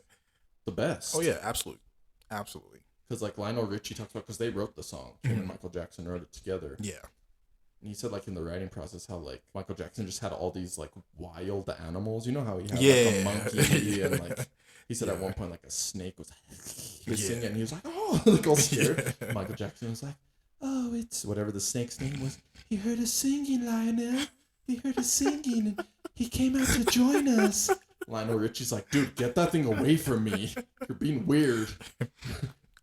the best.
Oh, yeah. Absolutely.
Because like Lionel Richie talks about, because they wrote the song. Him and Michael Jackson wrote it together.
Yeah.
And he said like in the writing process how like Michael Jackson just had all these like wild animals. You know how he had like a monkey and like he said at one point like a snake was hissing and he was like, oh, like all scared. Michael Jackson was like, oh, it's whatever the snake's name was. He heard us singing, Lionel. He heard us singing and he came out to join us. Lionel Richie's like, dude, get that thing away from me. You're being weird.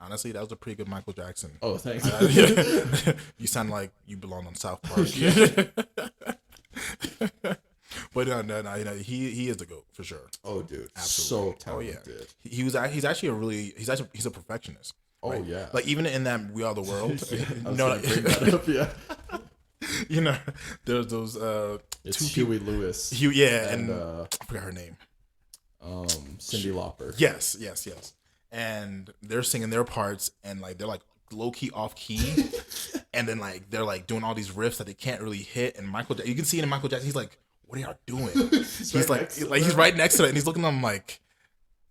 Honestly, that was a pretty good Michael Jackson.
Oh, thanks.
You sound like you belong on South Park. But no, you know, he is the GOAT for sure.
Oh, dude,
absolutely.
So talented.
He's actually he's a perfectionist.
Oh,
right?
yeah.
Like even in that We Are the World.
I was gonna bring that up, yeah.
You know, there's those
it's Huey Lewis.
And I forgot her name.
Cyndi Lauper.
Yes. And they're singing their parts and like they're like low key off key, and then like they're like doing all these riffs that they can't really hit. And you can see it in Michael Jackson. He's like, "What are y'all doing?" he's right next to it, and he's looking at them like,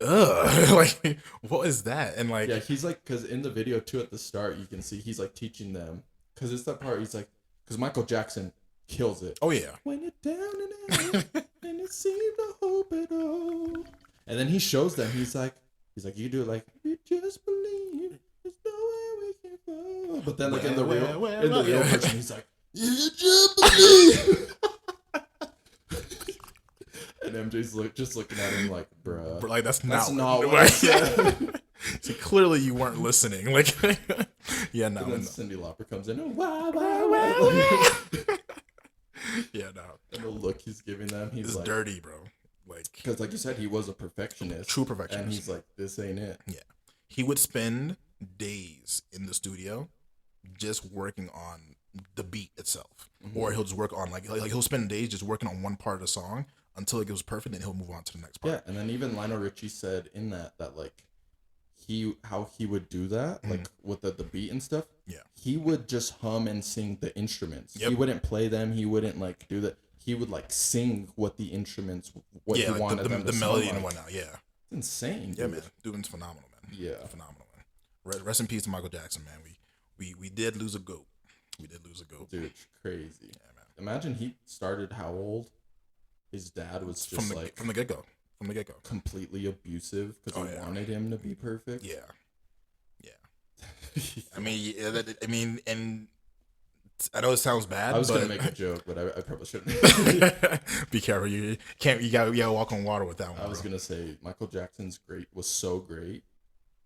"Ugh," like what is that? And like,
yeah, he's like, because in the video too at the start you can see he's like teaching them, because it's that part he's like, because Michael Jackson kills it.
Oh yeah.
When you're down and out and it seems to hope it all, and then he shows them. He's like, you can do it like, you just believe there's no way we can fall. But then like in the real version, he's like, you just believe. And MJ's just looking at him like, bruh,
like that's not what
I said.
So clearly you weren't listening. Like, yeah, no.
And then Cyndi Lauper comes in, wow.
Yeah, no.
And the look he's giving them, he's like,
dirty, bro. Like,
because like you said, he was a perfectionist,
true perfectionist,
and he's like, this ain't it.
Yeah, he would spend days in the studio just working on the beat itself, or he'll just work on like he'll spend days just working on one part of the song until it goes perfect, and he'll move on to the next part.
Yeah, and then even Lionel Richie said in that like how he would do that, like with the beat and stuff.
Yeah,
he would just hum and sing the instruments.
Yep.
He wouldn't play them. He wouldn't like do that. He would like sing what the instruments, what he
like
wanted them to
the melody
sound
and
like.
whatnot. Yeah,
It's insane.
yeah,
Dude.
man. Dude's phenomenal, man.
Yeah,
phenomenal, man. Rest in peace to Michael Jackson, man. We did lose a GOAT. Dude,
it's crazy.
Yeah, man.
Imagine he started how old? His dad was just
from the get go. from the get go.
completely abusive because they wanted him to be perfect.
Yeah. I mean, and I know it sounds bad.
I was gonna make a joke, but I probably shouldn't.
Be careful. You can't. You gotta walk on water with that one.
I was gonna say Michael Jackson's was so great.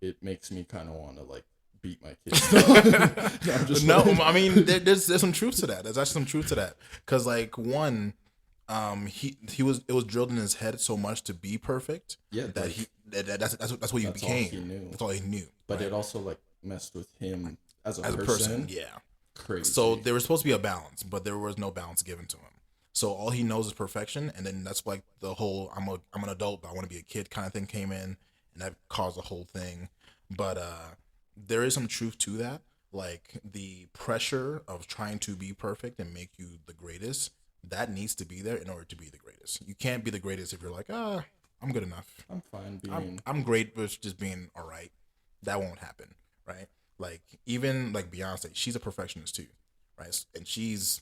It makes me kind of want to like beat my kids.
No, I mean there's some truth to that. There's actually some truth to that because like one, it was drilled in his head so much to be perfect. Yeah, that's what he became. All he knew. That's all he knew.
But
right?
It also like messed with him as a person.
Yeah,
crazy.
So there was supposed to be a balance, but there was no balance given to him. So all he knows is perfection, and then that's like the whole I'm an adult, but I want to be a kid kind of thing came in, and that caused the whole thing. But there is some truth to that. Like the pressure of trying to be perfect and make you the greatest, that needs to be there in order to be the greatest. You can't be the greatest if you're like, I'm good enough.
I'm fine being.
I'm great with just being all right. That won't happen, right? Like even like Beyonce, she's a perfectionist too, right? And she's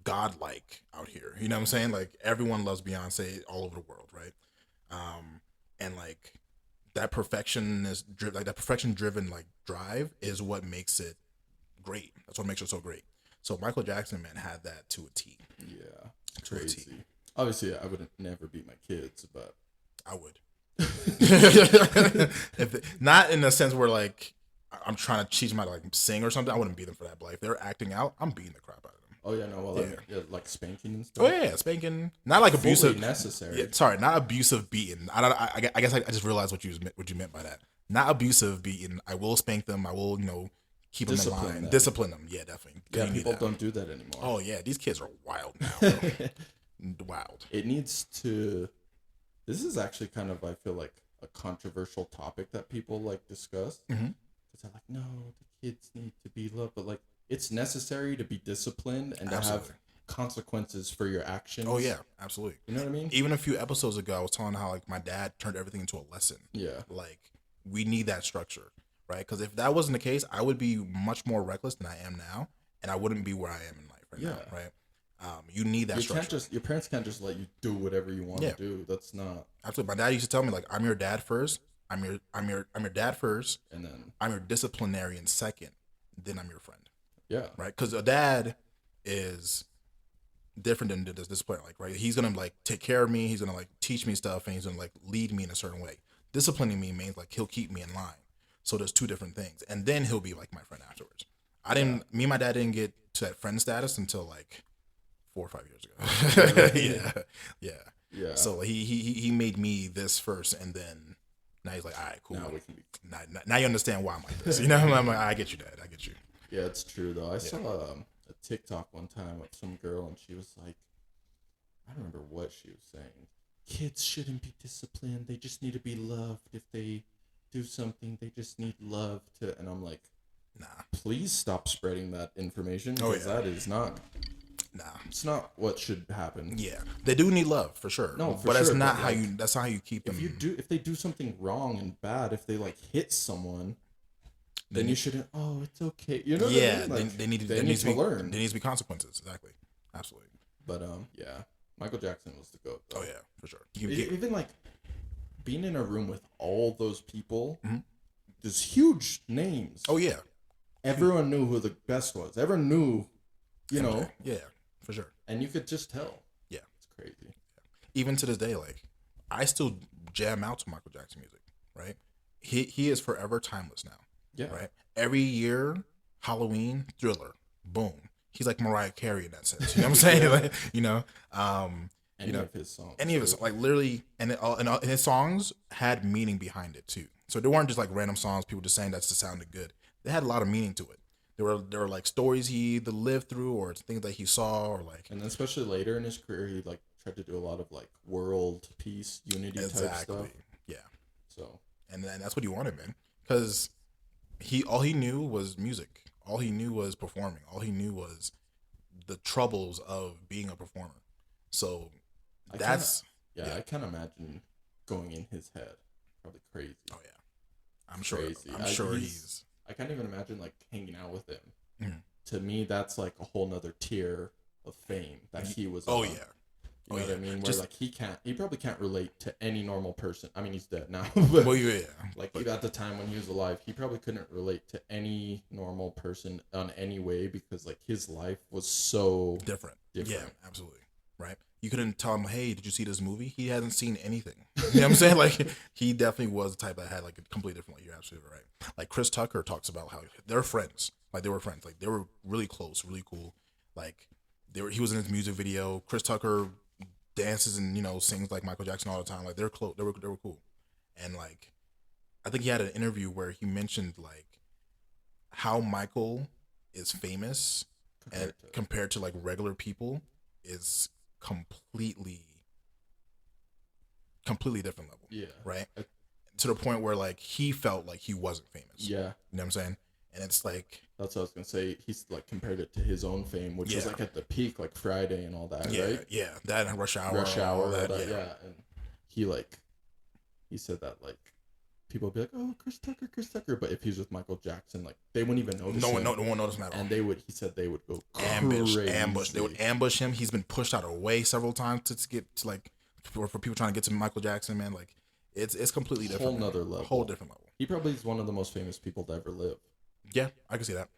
godlike out here. You know what I'm saying? Like everyone loves Beyonce all over the world, right? And like that perfection driven like drive is what makes it great. That's what makes her so great. So Michael Jackson, man, had that to a T.
Yeah, it's crazy. Obviously, I would never beat my kids, but
I would. Not in the sense where like I'm trying to teach them how to like sing or something. I wouldn't beat them for that. But like, if they're acting out, I'm beating the crap out of them.
Oh yeah, no, well, like spanking and stuff.
Oh yeah, spanking. Not like abusive.
Fully necessary.
Yeah, sorry, not abusive beating. I guess I just realized what you meant by that. Not abusive beating. I will spank them. I will keep them in line. Discipline them. Yeah, definitely.
Yeah, people don't do that anymore.
Oh yeah, these kids are wild now. Wild.
It needs to. This is actually kind of, I feel like, a controversial topic that people like discuss. Because they're like, no, the kids need to be loved, but like it's necessary to be disciplined and to have consequences for your actions.
Oh yeah, absolutely.
You know what I mean?
Even a few episodes ago, I was telling how like my dad turned everything into a lesson.
Yeah.
Like we need that structure, right? Because if that wasn't the case, I would be much more reckless than I am now, and I wouldn't be where I am in life right now, right? You need that structure.
Your parents can't just let you do whatever you want to do. That's not
absolutely. My dad used to tell me like, I'm your dad first. I'm your dad first,
and then
I'm your disciplinarian second. Then I'm your friend.
Yeah.
Right. Because a dad is different than this disciplinarian. Like, right. He's gonna like take care of me. He's gonna like teach me stuff, and he's gonna like lead me in a certain way. Disciplining me means like he'll keep me in line. So there's two different things, and then he'll be like my friend afterwards. Me and my dad didn't get to that friend status until like 4 or 5 years ago. Yeah. So he made me this first, and then now he's like, all right, cool.
Now we can be.
Now you understand why I'm like this. You know, I'm like, I get you, Dad. I get you.
Yeah, it's true though. I saw a TikTok one time with some girl, and she was like, I don't remember what she was saying. Kids shouldn't be disciplined. They just need to be loved. If they do something, they just need love to. And I'm like,
nah.
Please stop spreading that information because that is not.
Nah,
it's not what should happen.
Yeah, they do need love for sure. But that's not how you. That's not how you keep them.
If they do something wrong and bad, if they like hit someone, then you shouldn't. Oh, it's okay. You know.
Yeah,
what I mean? Like,
they need to learn. There needs to be consequences. Exactly. Absolutely.
But yeah, Michael Jackson was the GOAT. Though.
Oh yeah, for sure.
Even like being in a room with all those people, there's huge names.
Oh yeah.
Everyone knew who the best was. Everyone knew. You know.
Yeah. For sure.
And you could just tell.
Yeah.
It's crazy.
Even to this day, like, I still jam out to Michael Jackson music, right? He is forever timeless now.
Yeah.
Right? Every year, Halloween, Thriller, boom. He's like Mariah Carey in that sense. You know what I'm saying? Like,
Any of his songs.
Any of his, like, literally, and his songs had meaning behind it, too. So they weren't just, like, random songs, people just saying that just sounded good. They had a lot of meaning to it. There were like stories he either lived through or things that he saw or like.
And especially later in his career, he like tried to do a lot of like world peace, unity type stuff.
Yeah.
So.
And that's what he wanted, man. Because all he knew was music. All he knew was performing. All he knew was the troubles of being a performer. So I
can't imagine going in his head. Probably crazy.
Oh yeah. I'm sure he's.
I can't even imagine like hanging out with him. To me, that's like a whole nother tier of fame that he was.
Oh
on.
yeah,
You know what I mean? Where like he probably can't relate to any normal person. I mean, he's dead now.
But, well, yeah.
Like at the time when he was alive, he probably couldn't relate to any normal person on any way because like his life was so
different. Yeah, absolutely. Right. You couldn't tell him, hey, did you see this movie? He hasn't seen anything. You know what I'm saying? Like he definitely was the type that had like a completely different life. You're absolutely right. Like Chris Tucker talks about how they're friends. Like they were friends. Like they were really close, really cool. Like he was in his music video. Chris Tucker dances and sings like Michael Jackson all the time. Like they're close. They were cool. And like I think he had an interview where he mentioned like how Michael is famous compared to like regular people is completely different level. Yeah. Right? To the point where like he felt like he wasn't famous. Yeah. You know what I'm saying? And it's like
that's what I was gonna say. He's like compared it to his own fame, which was like at the peak, like Friday and all that, right?
Yeah, that and Rush Hour,
all that, yeah. And he said that like people would be like, "Oh, Chris Tucker," but if he's with Michael Jackson, like they wouldn't even notice.
No one noticed him at all.
And he said they would go
ambush. They would ambush him. He's been pushed out of the way several times to get to like for people trying to get to Michael Jackson. Man, like it's completely different.
Whole nother level.
Whole different level.
He probably is one of the most famous people to ever live.
Yeah, I can see that.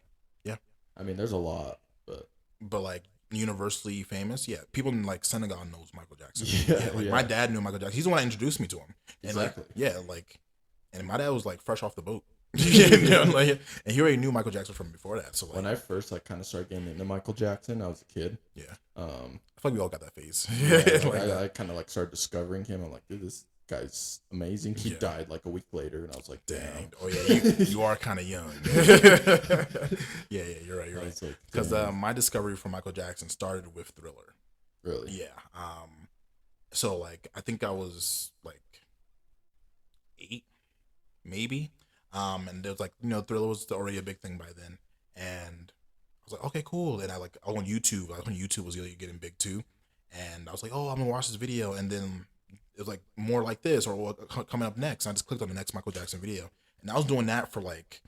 Yeah.
I mean, there's a lot,
but like universally famous, yeah. People in like Senegal knows Michael Jackson. My dad knew Michael Jackson. He's the one that introduced me to him. And
exactly.
And my dad was like fresh off the boat. And he already knew Michael Jackson from before that. So like,
when I first like kind of started getting into Michael Jackson, I was a kid.
Yeah. I feel like we all got that phase.
I kind of like started discovering him. I'm like, dude, this guy's amazing. He died like a week later, and I was like, dang.
Oh yeah, you are kind of young. yeah, you're right. Because my discovery from Michael Jackson started with Thriller.
Really?
Yeah. So like I think I was like 8, maybe. And there was like Thriller was already a big thing by then, and I was like, okay, cool. And I on YouTube. When YouTube was really getting big too, and I was like, oh, I'm gonna watch this video, and then it was like more like this or what coming up next. And I just clicked on the next Michael Jackson video, and I was doing that for like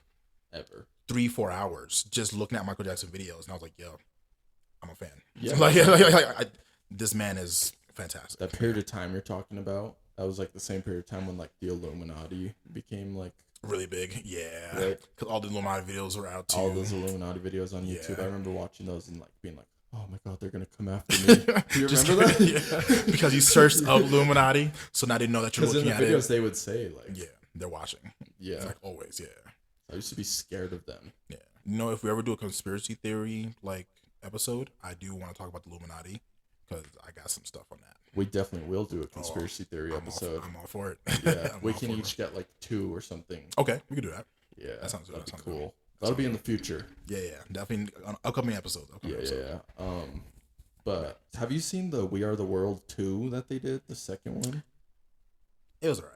ever
3-4 hours just looking at Michael Jackson videos, and I was like, yo, I'm a fan.
Yeah,
this man is fantastic.
That period of time you're talking about, that was like the same period of time when like the Illuminati became like
really big. Yeah, right? Because all the Illuminati videos were out too.
All those Illuminati videos on YouTube. I remember watching those and like being like, oh my god, they're gonna come after me. Do you remember that?
Yeah. Because you searched up Illuminati, so now they know that you're looking at it.
Because in the videos they would say like,
yeah, they're watching. Yeah, it's like always. Yeah,
I used to be scared of them.
Yeah, if we ever do a conspiracy theory like episode, I do want to talk about the Illuminati because I got some stuff on that.
We definitely will do a conspiracy theory episode.
I'm all for it.
Yeah, we can each get like 2 or something.
Okay, we can do that.
Yeah,
that sounds good.
That'd be cool. That'll be in the future.
Yeah, definitely on upcoming episodes.
Yeah. But have you seen the We Are the World 2 that they did, the second one?
It was alright.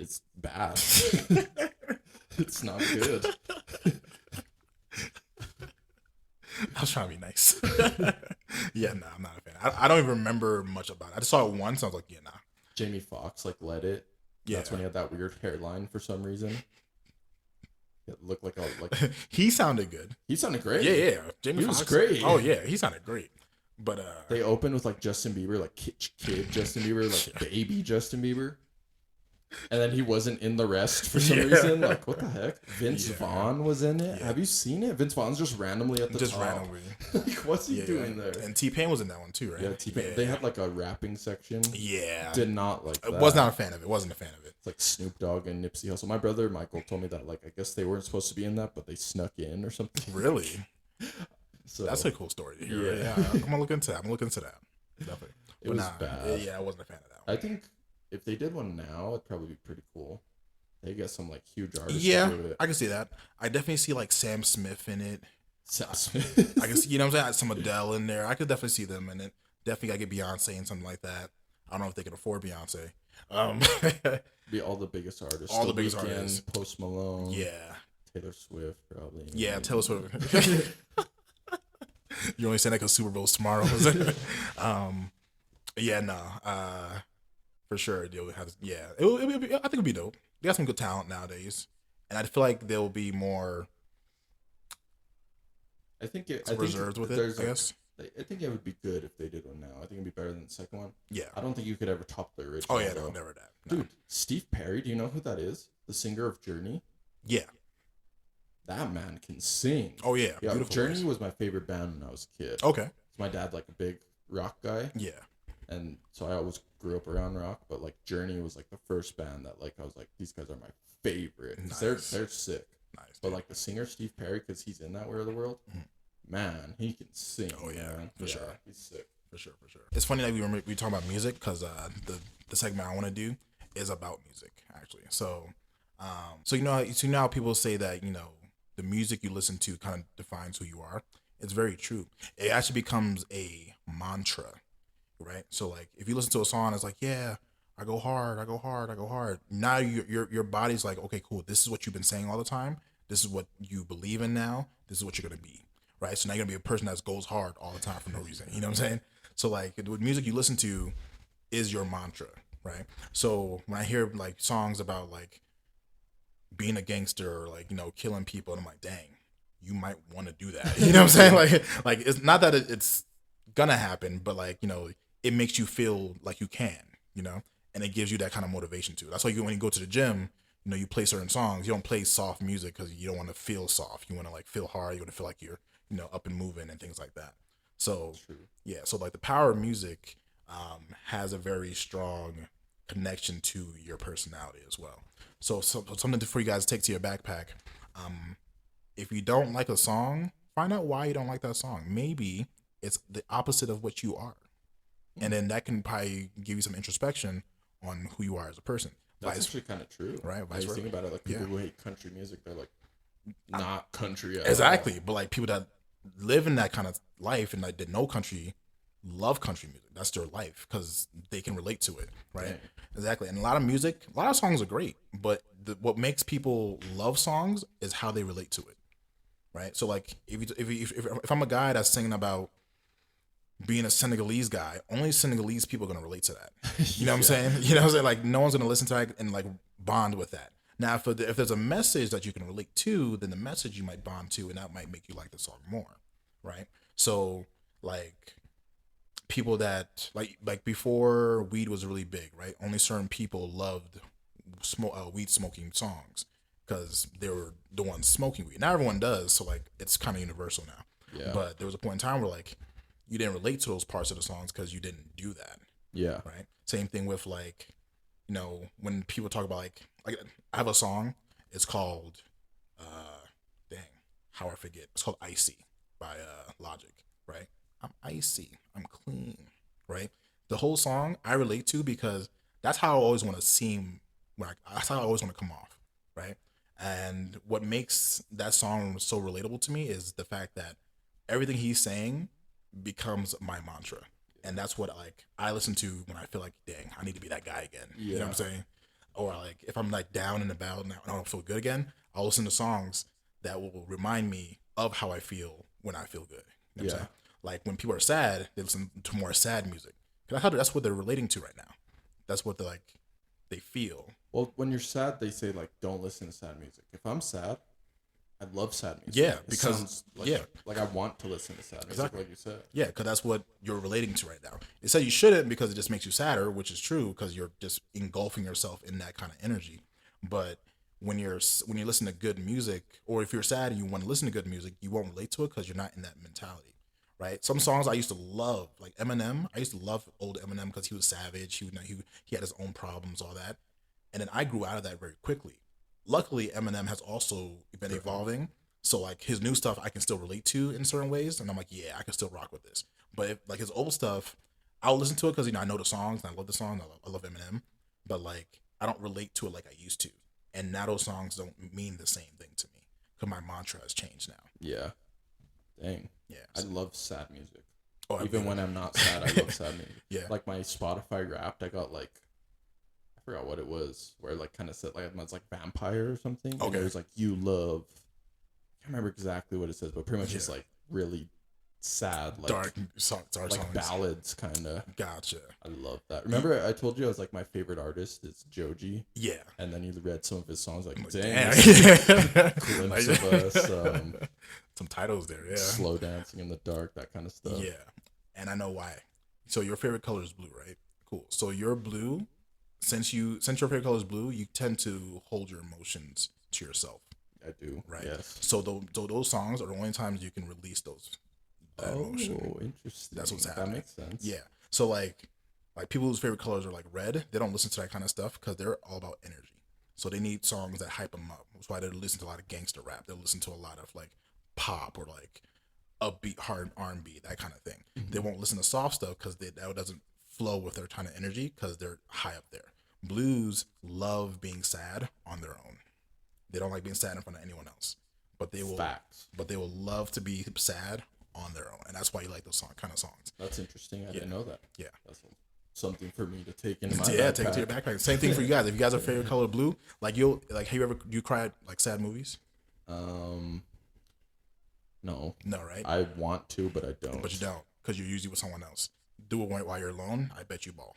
It's bad. It's not good.
I was trying to be nice. Yeah, nah, I'm not a fan. I don't even remember much about it. I just saw it once. I was like, yeah, nah.
Jamie Foxx like led it. Yeah, that's when he had that weird hairline for some reason. It looked like
he sounded good.
He sounded great.
Yeah. Jamie Foxx
was great.
Oh yeah, he sounded great. But
they opened with like Justin Bieber, like kid Justin Bieber, like baby Justin Bieber. And then he wasn't in the rest for some reason. Like, what the heck? Vince Vaughn was in it. Yeah. Have you seen it? Vince Vaughn's just randomly at the top.
Randomly.
Like, what's he doing there?
And T-Pain was in that one too, right?
Yeah, T-Pain. Yeah. They had like a rapping section.
Yeah.
Did not like that.
I was not a fan of it. Wasn't a fan of it.
It's like Snoop Dogg and Nipsey Hussle. My brother Michael told me that like I guess they weren't supposed to be in that, but they snuck in or something.
Really? So that's a cool story to hear. Yeah. I'm gonna look into that. Definitely.
It was bad.
Yeah, I wasn't a fan of that one.
I think if they did one now, it'd probably be pretty cool. They get some like huge artists.
Yeah,
to do it.
I can see that. I definitely see like Sam Smith in it.
Sam Smith.
I can see, what I'm saying? Some Adele in there. I could definitely see them in it. Definitely gotta get Beyonce and something like that. I don't know if they can afford Beyonce.
Be all the biggest artists.
All the biggest artists.
Post Malone.
Yeah.
Taylor Swift probably.
Yeah, Taylor Swift. You only saying that because Super Bowl's tomorrow. Yeah, no. For sure, I think it'll be dope. They got some good talent nowadays, and I feel like they'll be more.
I think
reserved with it. I guess
I think it would be good if they did one now. I think it'd be better than the second one.
Yeah.
I don't think you could ever top the original.
Oh yeah,
though.
no, never that. No.
Dude, Steve Perry, do you know who that is? The singer of Journey?
Yeah.
That man can sing.
Oh yeah.
Yeah,
Beautiful
Journey
voice.
was my favorite band when I was a kid.
Okay.
My dad like a big rock guy.
Yeah.
And so I always grew up around rock, but like Journey was like the first band that like I was like, these guys are my favorite.
Nice.
They're sick.
Nice.
But like the singer Steve Perry, because he's in that world of the world, man, he can sing.
Oh yeah,
man.
for sure.
He's sick.
For sure. It's funny that we talk about music because the segment I want to do is about music actually. So you know how people say that the music you listen to kind of defines who you are. It's very true. It actually becomes a mantra, right? So like if you listen to a song, it's like, yeah, I go hard. Now your body's like, okay, cool. This is what you've been saying all the time. This is what you believe in now. This is what you're gonna be, right? So now you're gonna be a person that goes hard all the time for no reason. You know what I'm saying? So like the music you listen to is your mantra, right? So when I hear like songs about like being a gangster or like killing people, and I'm like, dang, you might want to do that. You know what I'm saying? Like it's not that it's gonna happen, but like it makes you feel like you can, and it gives you that kind of motivation too. That's why when you go to the gym, you play certain songs. You don't play soft music because you don't want to feel soft. You want to like feel hard. You want to feel like you're up and moving and things like that. So yeah, so like the power of music has a very strong connection to your personality as well. So something for you guys to take to your backpack. If you don't like a song, find out why you don't like that song. Maybe it's the opposite of what you are. And then that can probably give you some introspection on who you are as a person.
That's actually kind of true.
Right.
I was thinking about it. Like people who hate country music, they're like not country at
exactly.
all.
But like people that live in that kind of life and like that know country love country music. That's their life because they can relate to it. Right. Exactly. And a lot of songs are great, but what makes people love songs is how they relate to it. Right. So like if I'm a guy that's singing about being a Senegalese guy, only Senegalese people are gonna relate to that. You know what I'm saying? You know what I'm saying? Like no one's gonna listen to that and like bond with that. Now, if there's a message that you can relate to, then the message you might bond to, and that might make you like the song more, right? So like people that like before weed was really big, right? Only certain people loved weed smoking songs because they were the ones smoking weed. Now everyone does, so like it's kind of universal now.
Yeah.
But there was a point in time where like you didn't relate to those parts of the songs because you didn't do that.
Yeah.
Right. Same thing with like, when people talk about like I have a song. It's called, how I forget. It's called Icy by Logic. Right. I'm icy. I'm clean. Right. The whole song I relate to because that's how I always want to seem. That's how I always want to come off. Right. And what makes that song so relatable to me is the fact that everything he's saying becomes my mantra, and that's what like I listen to when I feel like, dang, I need to be that guy again. You know what I'm saying? Or like if I'm like down and about and I don't feel good again, I'll listen to songs that will remind me of how I feel when I feel good. You know what I'm saying? Like when people are sad, they listen to more sad music because that's what they're relating to right now. That's what they feel.
Well, when you're sad, they say like don't listen to sad music. If I'm sad, I love sad music.
Yeah, because
like I want to listen to sad music,
exactly.
like you said.
Yeah, because that's what you're relating to right now. It said you shouldn't because it just makes you sadder, which is true because you're just engulfing yourself in that kind of energy. But when you listen to good music, or if you're sad and you want to listen to good music, you won't relate to it because you're not in that mentality, right? Some songs I used to love, like Eminem. I used to love old Eminem because he was savage. He had his own problems, all that, and then I grew out of that very quickly. Luckily, Eminem has also been evolving, so like his new stuff I can still relate to in certain ways, and I'm like, yeah, I can still rock with this. But if, like his old stuff, I'll listen to it because I know the songs and I love the song. I love Eminem, but like I don't relate to it like I used to, and now those songs don't mean the same thing to me because my mantra has changed now.
Yeah, dang.
Yeah,
I love sad music.
Oh,
even when I'm not sad, I love sad music.
Yeah,
like my Spotify Wrapped, I got like. I forgot what it was, where it like kind of said like it's like vampire or something.
Okay.
And it was like you love. I can't remember exactly what it says, but pretty much it's like really sad, like
dark songs.
ballads, kind of.
Gotcha.
I love that. Remember, I told you I was like my favorite artist is Joji.
Yeah.
And then you read some of his songs, like dang,
Damn.
glimpse of us,
some titles there. Yeah.
slow dancing in the dark, that kind of stuff.
Yeah. And I know why. So your favorite color is blue, right? Cool. So you're blue. Since your favorite color is blue, you tend to hold your emotions to yourself.
I do.
Right.
Yes.
So those songs are the only times you can release that emotion.
Oh, interesting.
That's what's happening.
That makes sense.
Yeah. So like people whose favorite colors are like red, they don't listen to that kind of stuff because they're all about energy. So they need songs that hype them up. That's why they listen to a lot of gangster rap. They'll listen to a lot of like pop or like upbeat hard R&B, that kind of thing.
Mm-hmm.
They won't listen to soft stuff because that doesn't flow with their kind of energy because they're high up there. Blues love being sad on their own. They don't like being sad in front of anyone else. But they will
Facts.
But they will love to be sad on their own. And that's why you like those kind of songs.
That's interesting. I didn't know that.
Yeah.
That's something for me to take into my
take it to your backpack. Same thing for you guys. If you guys are favorite color blue, like have you cried like sad movies?
No.
No, right?
I want to, but I don't.
But you don't, because you're usually with someone else. Do it while you're alone. I bet you ball.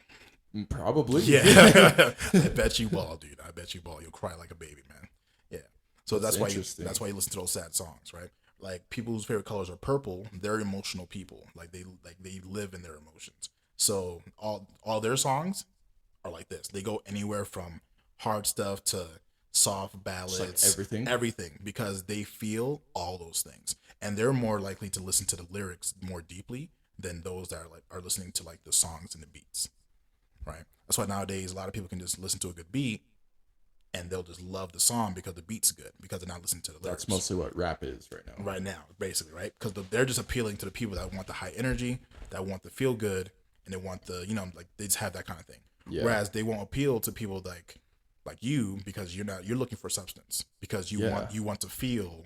Probably.
Yeah. I bet you ball, dude. I bet you ball. You'll cry like a baby, man. Yeah. So that's why you listen to those sad songs, right? Like people whose favorite colors are purple, they're emotional people. Like they live in their emotions. So all their songs are like this. They go anywhere from hard stuff to soft ballads,
like
everything, because they feel all those things, and they're more likely to listen to the lyrics more deeply than those that are listening to like the songs and the beats, right? That's why nowadays a lot of people can just listen to a good beat and they'll just love the song because the beat's good, because they're not listening to the lyrics.
That's mostly what rap is right now.
Right now, basically, right? Because they're just appealing to the people that want the high energy, that want the feel good, and they want the, like they just have that kind of thing. Yeah. Whereas they won't appeal to people like you, because you're looking for substance, because you want to feel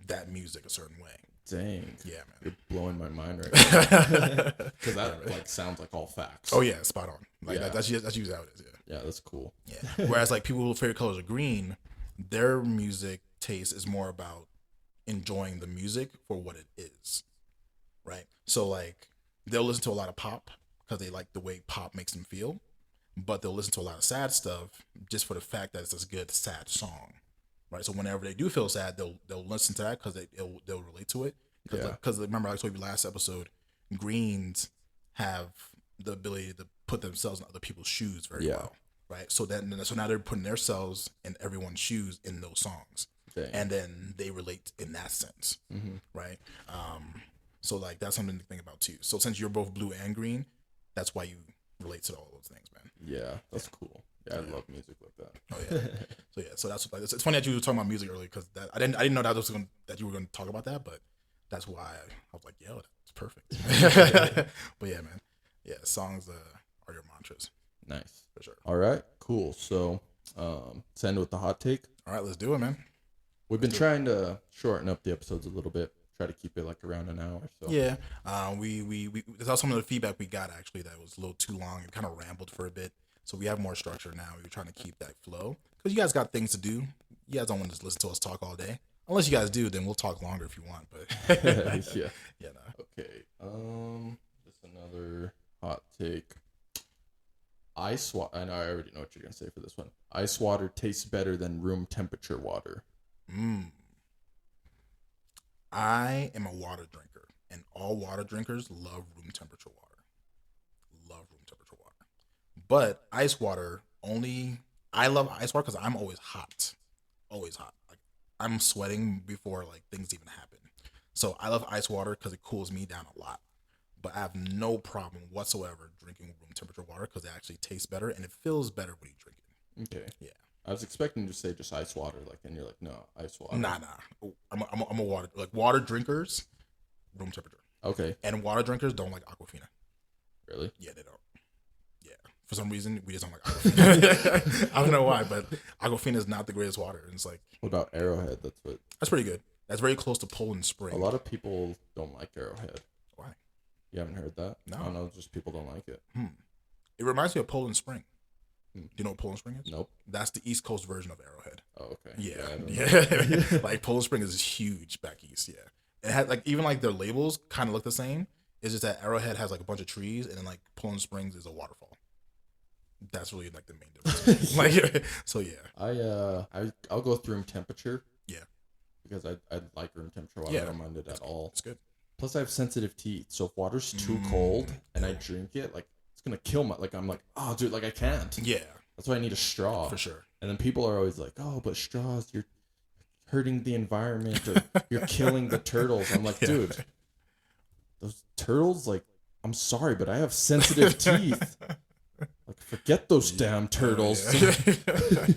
that music a certain way.
Dang.
Yeah, man.
You're blowing my mind right now. Because that like sounds like all facts.
Oh yeah, spot on. Like that's usually how it is.
Yeah, that's cool.
Yeah. Whereas like people whose favorite colors are green, their music taste is more about enjoying the music for what it is, right? So like they'll listen to a lot of pop because they like the way pop makes them feel, but they'll listen to a lot of sad stuff just for the fact that it's a good sad song, right? So whenever they do feel sad, they'll listen to that because they'll relate to it. Because remember, I told you last episode, greens have the ability to put themselves in other people's shoes very well, right? So now they're putting themselves in everyone's shoes in those songs, and then they relate in that sense, right? So like that's something to think about too. So since you're both blue and green, that's why you relate to all those things, man.
Yeah, that's cool. Yeah, I love music like that.
Oh yeah. So that's it's funny that you were talking about music earlier, because I didn't know that you were going to talk about that, but that's why I was like, yo, that's perfect. But yeah, man. Yeah, songs are your mantras.
Nice.
For sure.
All right, cool. So let's end with the hot take.
All right, let's do it, man.
We've been trying to shorten up the episodes a little bit. Try to keep it like around an hour. So
yeah, we that's some of the feedback we got, actually, that was a little too long. It kind of rambled for a bit, so we have more structure now. We're trying to keep that flow because you guys got things to do. You guys don't want to just listen to us talk all day. Unless you guys do, then we'll talk longer if you want. But
yeah.
No.
Okay. Just another hot take. Ice water. I know. I already know what you're gonna say for this one. Ice water tastes better than room temperature water.
I am a water drinker, and all water drinkers love room temperature water. But ice water I love ice water because I'm always hot. Like I'm sweating before like things even happen. So I love ice water because it cools me down a lot. But I have no problem whatsoever drinking room temperature water because it actually tastes better and it feels better when you drink it.
Okay.
Yeah.
I was expecting to say just ice water, like, and you're like, no, ice water.
Nah. I'm a water drinkers, room temperature.
Okay.
And water drinkers don't like Aquafina.
Really?
Yeah, they don't. Yeah. For some reason, we just don't like Aquafina. I don't know why, but Aquafina is not the greatest water. And it's like.
What about Arrowhead? That's
pretty good. That's very close to Poland Spring.
A lot of people don't like Arrowhead.
Why?
You haven't heard that?
No.
I don't know. Just people don't like it.
It reminds me of Poland Spring. Do you know what Poland Spring is?
Nope.
That's the East Coast version of Arrowhead.
Oh, okay.
Yeah. Like Poland Spring is huge back east. Yeah. It had like even like their labels kind of look the same. It's just that Arrowhead has like a bunch of trees, and then like Poland Springs is a waterfall. That's really like the main difference. Like, so yeah.
I'll go with room temperature.
Yeah.
Because I like room temperature water.
Yeah.
I don't mind it at all.
It's good.
Plus, I have sensitive teeth, so if water's too cold and I drink it, like it's gonna kill my. Like I'm like, oh, dude, like I can't.
Yeah.
That's why I need a straw.
For sure.
And then people are always like, oh, but straws, you're hurting the environment or you're killing the turtles. I'm like, dude, those turtles, like, I'm sorry, but I have sensitive teeth. Like, forget those damn turtles.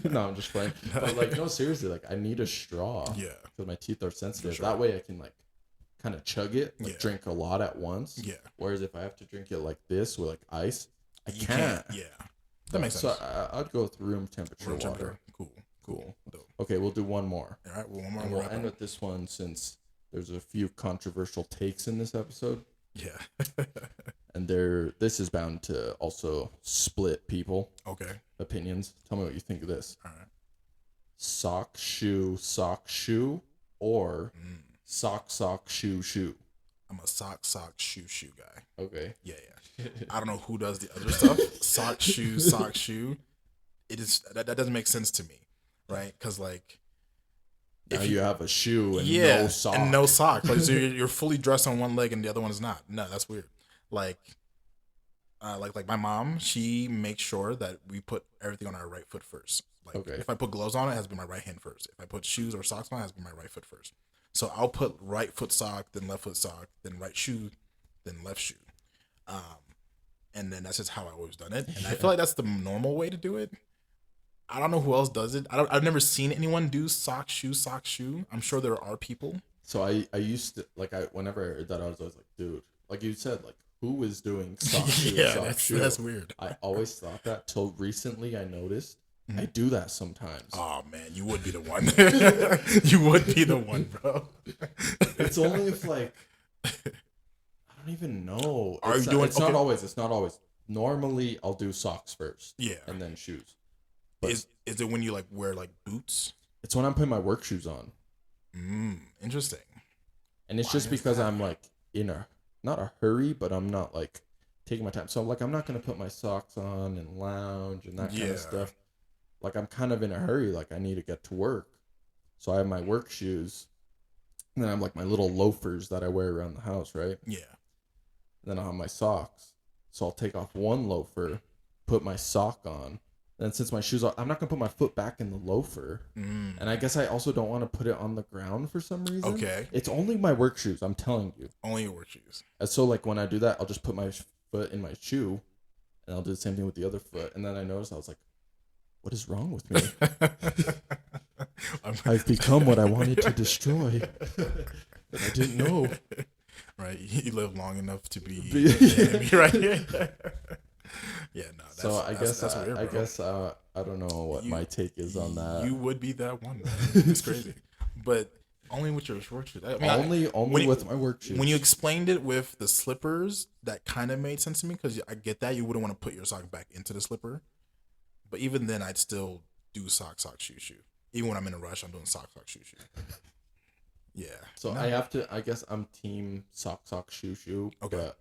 No, I'm just playing. But like, no, seriously, like, I need a straw.
Yeah.
Because my teeth are sensitive.
Sure.
That way I can like kind of chug it, like
Yeah.
drink a lot at once.
Yeah.
Whereas if I have to drink it like this with like ice, I
You
can't.
Yeah. That makes sense.
So I'd go with room temperature
Room
water.
temperature. Cool. Dope.
Okay, we'll do one more.
All right. Well, one more.
And we'll end with this one since there's a few controversial takes in this episode.
Yeah.
And this is bound to also split people
Okay.
opinions. Tell me what you think of this.
All right.
Sock, shoe, or sock, shoe.
I'm a sock, shoe guy.
Okay.
Yeah. I don't know who does the other stuff. Sock, shoe. It is that doesn't make sense to me, right? Because like,
Now you have a shoe and
no
sock.
and no sock. Like, so you're fully dressed on one leg and the other one is not. No, that's weird. Like my mom, she makes sure that we put everything on our right foot first. Like,
Okay.
if I put gloves on, it has to be my right hand first. If I put shoes or socks on, it has to be my right foot first. So I'll put right foot sock, then left foot sock, then right shoe, then left shoe. And then that's just how I've always done it. And I feel like that's the normal way to do it. I don't know who else does it. I've never seen anyone do sock, shoe. I'm sure there are people.
So I used to, like, whenever I heard that, I was always like, dude, like you said, like, who is doing sock, shoe,
Yeah,
shoe?
that's weird.
I always thought that till recently I noticed I do that sometimes.
Oh man, you would be the one. You would be the one, bro.
It's only if like I don't even know.
Are
it's
you doing?
It's not always. It's not always. Normally, I'll do socks first.
Yeah.
And then shoes. But
Is it when you like wear like boots?
it's when I'm putting my work shoes on,
Interesting.
and it's
Why
just
is
because
that?
I'm like in a not a hurry, but I'm not like taking my time. So like I'm not gonna put my socks on and lounge and that kind
Yeah.
of stuff. Like I'm kind of in a hurry. Like I need to get to work, so I have my work shoes, and then I have like my little loafers that I wear around the house, right?
Yeah.
And then I'll have my socks. So I'll take off one loafer, put my sock on. Then since my shoes are, I'm not going to put my foot back in the loafer. And I guess I also don't want to put it on the ground for some reason.
Okay.
It's only my work shoes, I'm telling you.
Only your work shoes.
And so like when I do that, I'll just put my foot in my shoe and I'll do the same thing with the other foot. And then I noticed, I was like, what is wrong with me? I've become what I wanted to destroy. And I didn't know.
Right. You live long enough to be
Yeah.
right. Yeah, no. That's,
So I guess
that's weird,
I
bro.
guess I don't know what my take is on that.
You would be that one. Man. It's crazy, but only with your work shoes. I mean,
only with my work shoes.
When you explained it with the slippers, that kind of made sense to me because I get that you wouldn't want to put your sock back into the slipper, but even then, I'd still do sock, shoe. Even when I'm in a rush, I'm doing sock, shoe. Yeah.
So
No.
I have to. I guess I'm team sock, shoe.
Okay.
But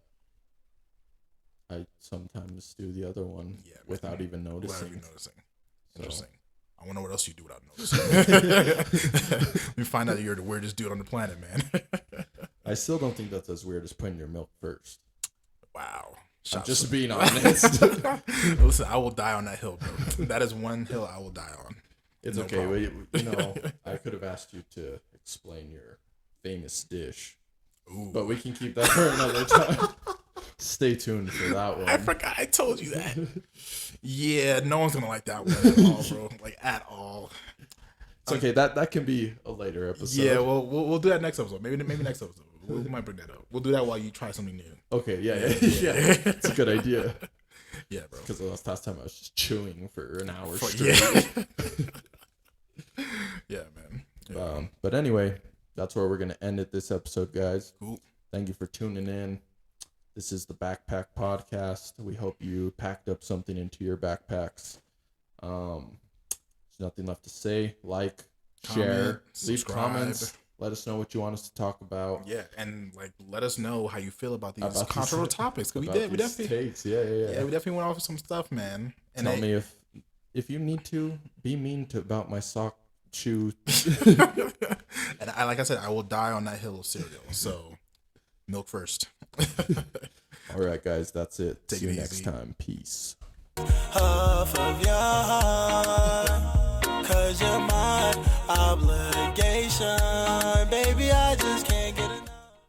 I sometimes do the other one without even
Without
noticing.
even noticing.
So-
Interesting. I wonder what else you do without noticing. We find out you're the weirdest dude on the planet, man.
I still don't think that's as weird as putting your milk first.
Wow.
I'm just being honest.
Listen, I will die on that hill, bro. That is one hill I will die on.
It's
No
okay.
problem.
I could have asked you to explain your famous dish,
Ooh.
but we can keep that for another time. Stay tuned for that one.
I forgot I told you that. Yeah, no one's gonna like that one at all, bro. Like at all.
It's okay. That can be a later episode.
Yeah, well, we'll do that next episode. Maybe next episode. We might bring that up. We'll do that while you try something new.
Okay. Yeah. It's a good idea.
Yeah, bro.
Because last time I was just chewing for an hour
For-
straight.
Yeah, man. Yeah.
But anyway, that's where we're gonna end it this episode, guys.
Cool.
Thank you for tuning in. This is the Backpack Podcast. We hope you packed up something into your backpacks. There's nothing left to say. Like, share,
Comment,
leave
subscribe.
comments. Let us know what you want us to talk about.
Yeah, and like let us know how you feel about these
About
controversial
these-
topics. We
about
did. We
these
definitely.
takes. Yeah.
Yeah, we definitely went off some stuff, man. And
Tell me if you need to be mean to about my sock shoe.
and like I said, I will die on that hill of cereal. So milk first.
All right, guys, that's it.
Take
See
it
you next
easy.
time. Peace.
Half of your heart, 'cause you're my obligation. Baby, I just can't